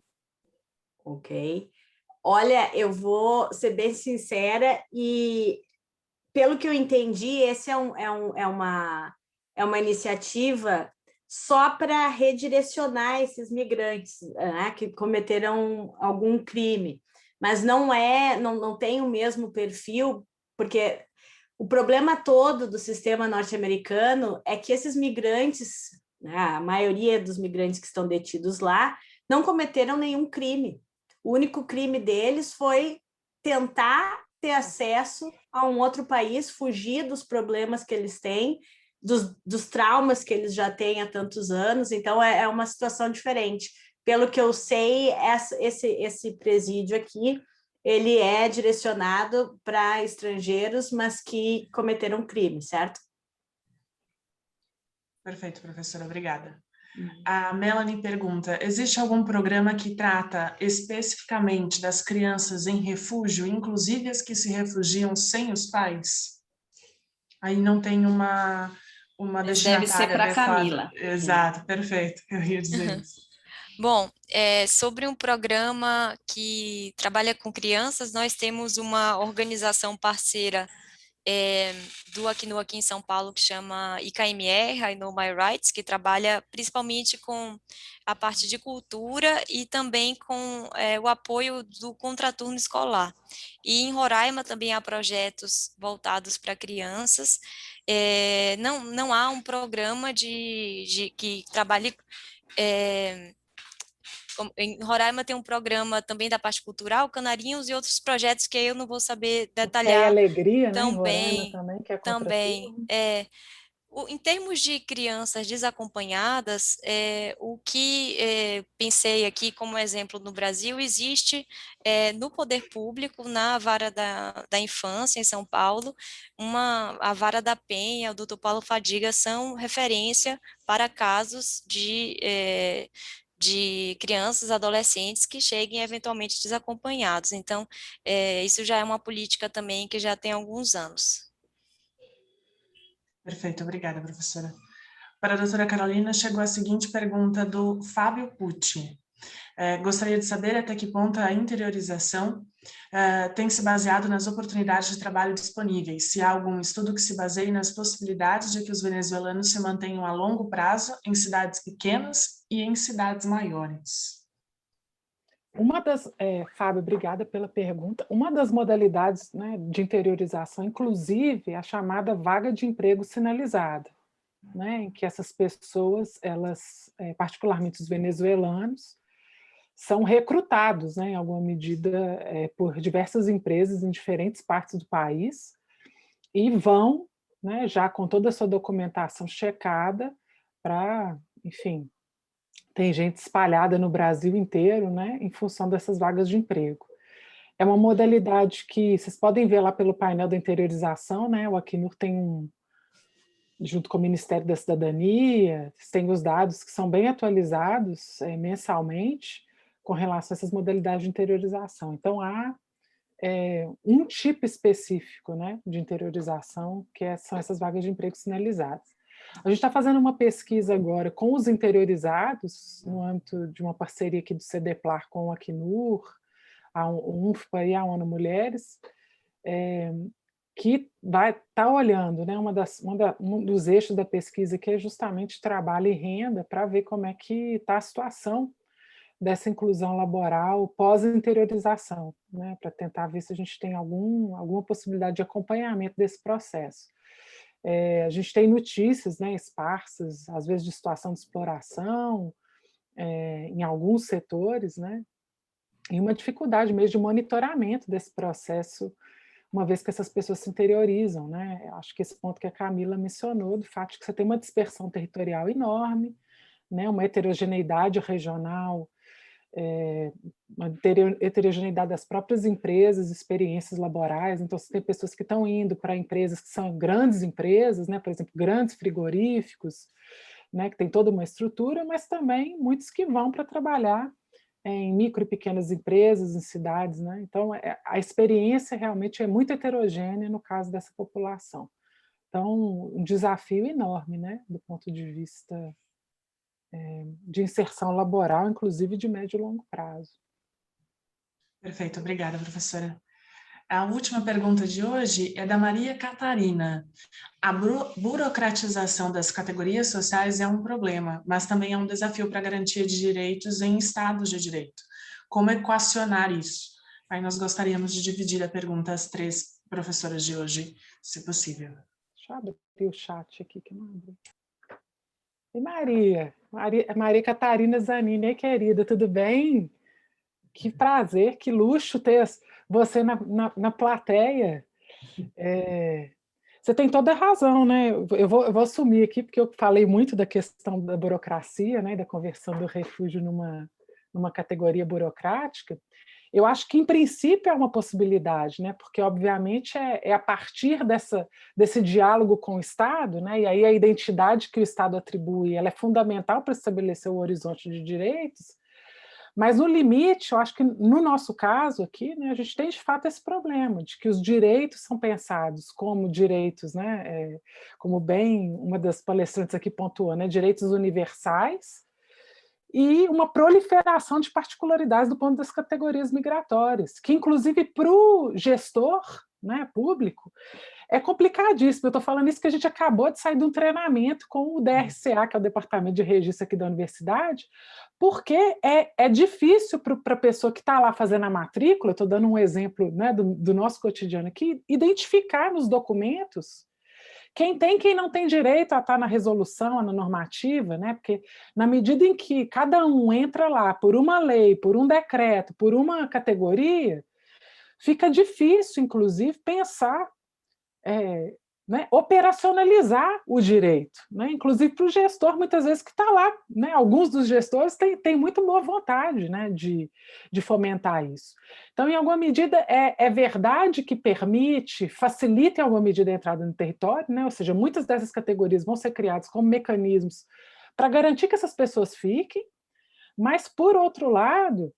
Ok. Olha, eu vou ser bem sincera e, pelo que eu entendi, esse é uma iniciativa só para redirecionar esses migrantes, né, que cometeram algum crime, mas não tem o mesmo perfil, porque o problema todo do sistema norte-americano é que esses migrantes, né, a maioria dos migrantes que estão detidos lá, não cometeram nenhum crime. O único crime deles foi tentar ter acesso a um outro país, fugir dos problemas que eles têm, dos traumas que eles já têm há tantos anos. Então, é uma situação diferente. Pelo que eu sei, esse presídio aqui, ele é direcionado para estrangeiros, mas que cometeram crime, certo? Perfeito, professora, obrigada. A Melanie pergunta, existe algum programa que trata especificamente das crianças em refúgio, inclusive as que se refugiam sem os pais? Aí não tem uma Deve ser destinatária para adequada. Camila. Exato, perfeito, eu ia dizer isso. Bom, sobre um programa que trabalha com crianças, nós temos uma organização parceira do Acnu aqui em São Paulo, que chama IKMR, I Know My Rights, que trabalha principalmente com a parte de cultura e também com o apoio do contraturno escolar. E em Roraima também há projetos voltados para crianças. Não há um programa que trabalhe... em Roraima tem um programa também da parte cultural, Canarinhos, e outros projetos que eu não vou saber detalhar. Tem Alegria, né, em Roraima também, também, que é também. contraturno. Em termos de crianças desacompanhadas, o que pensei aqui como exemplo no Brasil, existe no poder público, na vara da infância em São Paulo, a vara da Penha, o doutor Paulo Fadiga são referência para casos de crianças, adolescentes que cheguem eventualmente desacompanhados. Então, isso já é uma política também que já tem alguns anos. Perfeito, obrigada, professora. Para a doutora Carolina, chegou a seguinte pergunta do Fábio Pucci. Gostaria de saber até que ponto a interiorização tem se baseado nas oportunidades de trabalho disponíveis, se há algum estudo que se baseie nas possibilidades de que os venezuelanos se mantenham a longo prazo em cidades pequenas e em cidades maiores. Fábio, obrigada pela pergunta. Uma das modalidades, né, de interiorização, inclusive, é a chamada vaga de emprego sinalizada, né, em que essas pessoas, elas, particularmente os venezuelanos, são recrutados, né, em alguma medida, por diversas empresas em diferentes partes do país e vão, né, já com toda a sua documentação checada para, enfim, tem gente espalhada no Brasil inteiro, né, em função dessas vagas de emprego. É uma modalidade que vocês podem ver lá pelo painel da interiorização, né, o Acnur tem junto com o Ministério da Cidadania, tem os dados que são bem atualizados mensalmente com relação a essas modalidades de interiorização. Então, há um tipo específico, né, de interiorização, que são essas vagas de emprego sinalizadas. A gente está fazendo uma pesquisa agora com os interiorizados, no âmbito de uma parceria aqui do CDPLAR com o Acnur, a UNFPA e a ONU Mulheres, que vai estar olhando, né, um dos eixos da pesquisa, que é justamente trabalho e renda, para ver como é que está a situação dessa inclusão laboral pós-interiorização, né, para tentar ver se a gente tem alguma possibilidade de acompanhamento desse processo. A gente tem notícias, né, esparsas, às vezes de situação de exploração, em alguns setores, né, e uma dificuldade mesmo de monitoramento desse processo, uma vez que essas pessoas se interiorizam, né? Acho que esse ponto que a Camila mencionou, do fato de que você tem uma dispersão territorial enorme, né, uma heterogeneidade regional, uma heterogeneidade das próprias empresas, experiências laborais. Então, você tem pessoas que estão indo para empresas que são grandes empresas, né, por exemplo, grandes frigoríficos, né, que tem toda uma estrutura, mas também muitos que vão para trabalhar em micro e pequenas empresas, em cidades, né? Então, a experiência realmente é muito heterogênea no caso dessa população. Então, um desafio enorme, né? Do ponto de vista de inserção laboral, inclusive de médio e longo prazo. Perfeito, obrigada, professora. A última pergunta de hoje é da Maria Catarina. A burocratização das categorias sociais é um problema, mas também é um desafio para a garantia de direitos em estados de direito. Como equacionar isso? Aí nós gostaríamos de dividir a pergunta às 3 professoras de hoje, se possível. Deixa eu abrir o chat aqui, que não abriu. E Maria Catarina Zanini, querida, tudo bem? Que prazer, que luxo ter você na plateia. Você tem toda a razão, né? Eu vou assumir aqui, porque eu falei muito da questão da burocracia, né? Da conversão do refúgio numa categoria burocrática. Eu acho que, em princípio, é uma possibilidade, né? Porque, obviamente, é a partir desse diálogo com o Estado, né? E aí a identidade que o Estado atribui, ela é fundamental para estabelecer o horizonte de direitos. Mas, no limite, eu acho que, no nosso caso aqui, né, a gente tem, de fato, esse problema de que os direitos são pensados como direitos, né, como bem uma das palestrantes aqui pontuou, né, direitos universais, e uma proliferação de particularidades do ponto das categorias migratórias, que, inclusive, para o gestor, né, público, é complicadíssimo. Eu estou falando isso que a gente acabou de sair de um treinamento com o DRCA, que é o Departamento de Registro aqui da universidade, porque é difícil para a pessoa que está lá fazendo a matrícula, estou dando um exemplo, né, do nosso cotidiano aqui, identificar nos documentos quem tem e quem não tem direito a estar na resolução, na normativa, né? Porque na medida em que cada um entra lá por uma lei, por um decreto, por uma categoria, fica difícil, inclusive, pensar, né, operacionalizar o direito, né? Inclusive para o gestor, muitas vezes, que está lá, né? Alguns dos gestores têm muito boa vontade, né, de fomentar isso. Então, em alguma medida, é verdade que facilita em alguma medida a entrada no território, né? Ou seja, muitas dessas categorias vão ser criadas como mecanismos para garantir que essas pessoas fiquem, mas, por outro lado,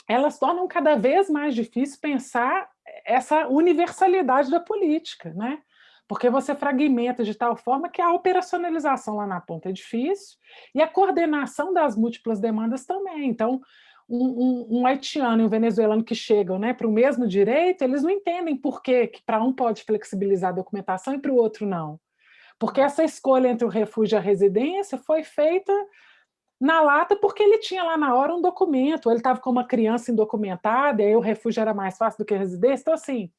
elas tornam cada vez mais difícil pensar essa universalidade da política, né? Porque você fragmenta de tal forma que a operacionalização lá na ponta é difícil e a coordenação das múltiplas demandas também. Então, um haitiano e um venezuelano que chegam, né, para o mesmo direito, eles não entendem por que para um pode flexibilizar a documentação e para o outro não. Porque essa escolha entre o refúgio e a residência foi feita na lata porque ele tinha lá na hora um documento, ou ele estava com uma criança indocumentada, e aí o refúgio era mais fácil do que a residência. Então, assim,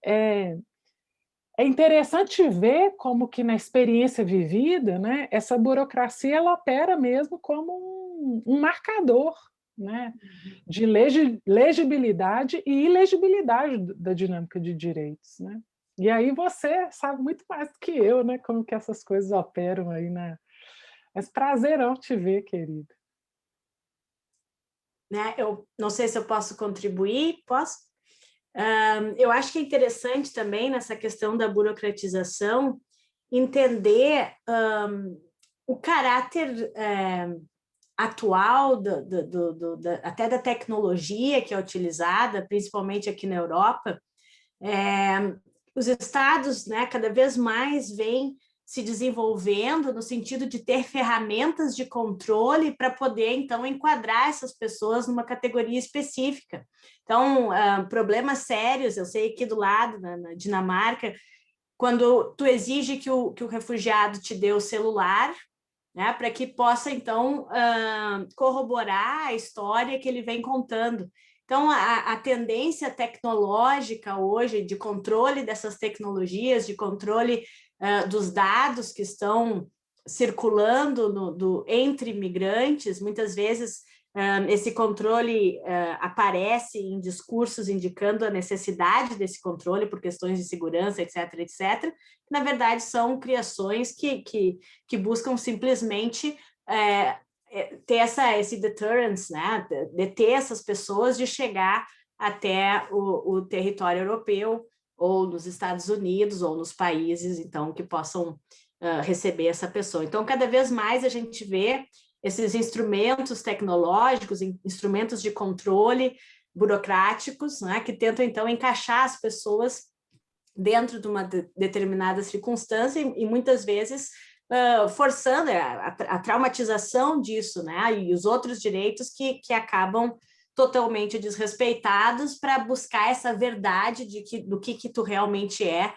é interessante ver como que na experiência vivida, né, essa burocracia ela opera mesmo como um marcador, né, de legibilidade e ilegibilidade da dinâmica de direitos, né? E aí você sabe muito mais do que eu, né, como que essas coisas operam aí na... Mas prazerão te ver, querida. Né? Eu não sei se eu posso contribuir, posso? Eu acho que é interessante também, nessa questão da burocratização, entender o caráter atual até da tecnologia que é utilizada, principalmente aqui na Europa. Os estados, né, cada vez mais vêm se desenvolvendo no sentido de ter ferramentas de controle para poder, então, enquadrar essas pessoas numa categoria específica. Então, problemas sérios, eu sei aqui do lado, na Dinamarca, quando tu exige que o refugiado te dê o celular, né, para que possa, então, corroborar a história que ele vem contando. Então, a tendência tecnológica hoje de controle dessas tecnologias, de controle dos dados que estão circulando entre migrantes, muitas vezes esse controle aparece em discursos indicando a necessidade desse controle por questões de segurança, etc., etc., que, na verdade, são criações que buscam simplesmente ter esse deterrence, né? Deter essas pessoas de chegar até o território europeu, ou nos Estados Unidos, ou nos países, então, que possam receber essa pessoa. Então, cada vez mais a gente vê esses instrumentos tecnológicos, instrumentos de controle burocráticos, né, que tentam, então, encaixar as pessoas dentro de uma determinada circunstância e muitas vezes forçando a traumatização disso, né, e os outros direitos que acabam totalmente desrespeitados para buscar essa verdade do que tu realmente é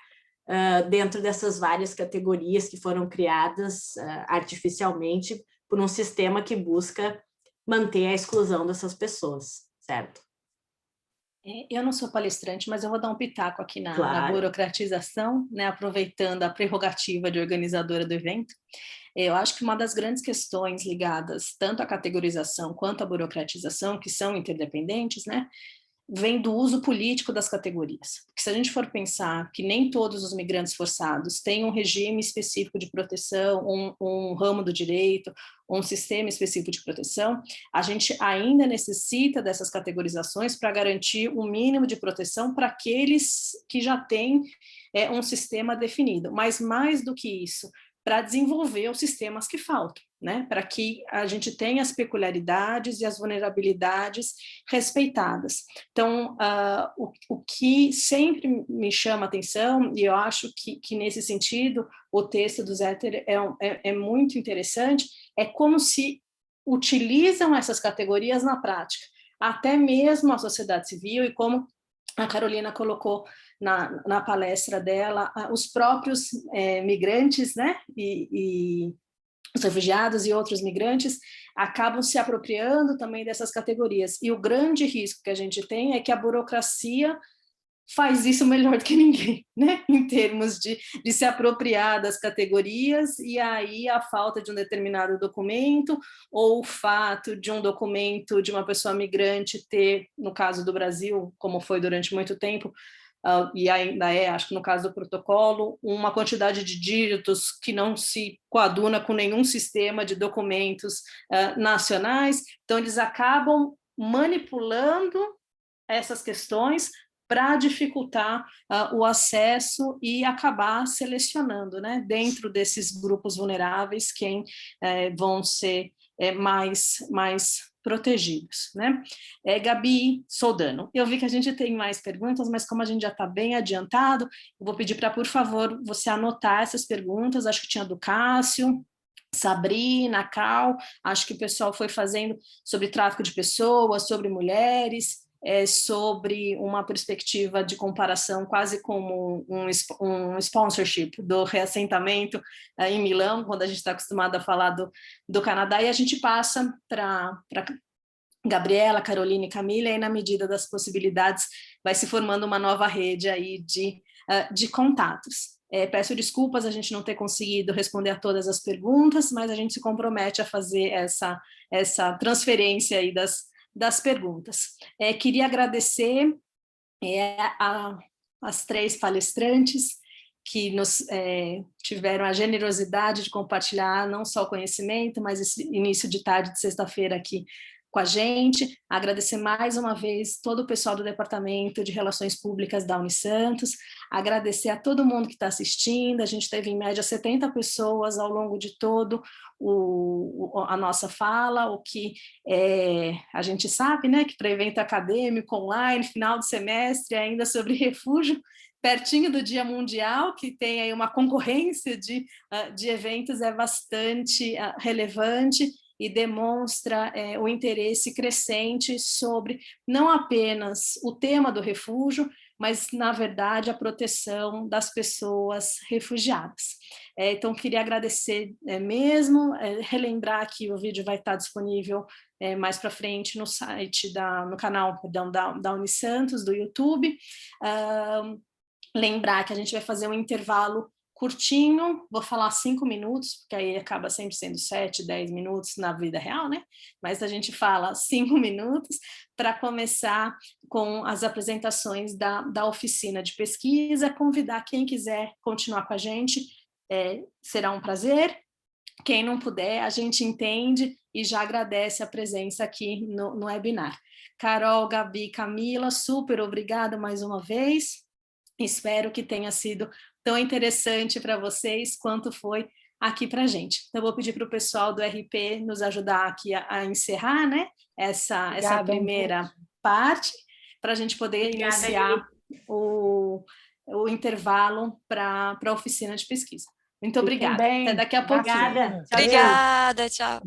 dentro dessas várias categorias que foram criadas artificialmente por um sistema que busca manter a exclusão dessas pessoas, certo? Eu não sou palestrante, mas eu vou dar um pitaco aqui na Claro. burocratização, né, aproveitando a prerrogativa de organizadora do evento. Eu acho que uma das grandes questões ligadas tanto à categorização quanto à burocratização, que são interdependentes, né, vem do uso político das categorias. Porque se a gente for pensar que nem todos os migrantes forçados têm um regime específico de proteção, um ramo do direito, um sistema específico de proteção, a gente ainda necessita dessas categorizações para garantir um mínimo de proteção para aqueles que já têm um sistema definido. Mas mais do que isso, para desenvolver os sistemas que faltam, né? Para que a gente tenha as peculiaridades e as vulnerabilidades respeitadas. Então, o que sempre me chama a atenção, e eu acho que nesse sentido o texto do Zetter é muito interessante, é como se utilizam essas categorias na prática, até mesmo a sociedade civil, e como a Carolina colocou na palestra dela, os próprios migrantes, né, e os refugiados e outros migrantes acabam se apropriando também dessas categorias. E o grande risco que a gente tem é que a burocracia faz isso melhor do que ninguém, né? Em termos de se apropriar das categorias, e aí a falta de um determinado documento, ou o fato de um documento de uma pessoa migrante ter, no caso do Brasil, como foi durante muito tempo, e ainda acho que no caso do protocolo, uma quantidade de dígitos que não se coaduna com nenhum sistema de documentos nacionais, então eles acabam manipulando essas questões para dificultar o acesso e acabar selecionando, né, dentro desses grupos vulneráveis, quem vão ser mais protegidos, né? Gabi Soldano, eu vi que a gente tem mais perguntas, mas como a gente já está bem adiantado, eu vou pedir para, por favor, você anotar essas perguntas, acho que tinha do Cássio, Sabrina, Cal, acho que o pessoal foi fazendo sobre tráfico de pessoas, sobre mulheres, sobre uma perspectiva de comparação quase como um sponsorship do reassentamento em Milão, quando a gente está acostumado a falar do Canadá, e a gente passa para Gabriela, Carolina e Camila, e na medida das possibilidades vai se formando uma nova rede aí de contatos. Peço desculpas a gente não ter conseguido responder a todas as perguntas, mas a gente se compromete a fazer essa transferência aí das perguntas. Queria agradecer as 3 palestrantes que nos tiveram a generosidade de compartilhar não só o conhecimento, mas esse início de tarde de sexta-feira aqui com a gente, agradecer mais uma vez todo o pessoal do Departamento de Relações Públicas da Unisantos, agradecer a todo mundo que está assistindo, a gente teve em média 70 pessoas ao longo de todo a nossa fala, o que a gente sabe, né, que para evento acadêmico, online, final de semestre, ainda sobre refúgio, pertinho do Dia Mundial, que tem aí uma concorrência de eventos, é bastante relevante, e demonstra o interesse crescente sobre não apenas o tema do refúgio, mas, na verdade, a proteção das pessoas refugiadas. Então, queria agradecer mesmo, relembrar que o vídeo vai estar disponível mais para frente no site, no canal da Unisantos, do YouTube. Lembrar que a gente vai fazer um intervalo curtinho, vou falar 5 minutos, porque aí acaba sempre sendo 7, 10 minutos na vida real, né? Mas a gente fala 5 minutos para começar com as apresentações da oficina de pesquisa, convidar quem quiser continuar com a gente, será um prazer. Quem não puder, a gente entende e já agradece a presença aqui no webinar. Carol, Gabi, Camila, super obrigada mais uma vez. Espero que tenha sido tão interessante para vocês quanto foi aqui para a gente. Então, eu vou pedir para o pessoal do RP nos ajudar aqui a encerrar, né, essa primeira parte, para a gente poder iniciar o intervalo para a oficina de pesquisa. Muito obrigada. Até daqui a pouquinho. Obrigada. Obrigada, tchau.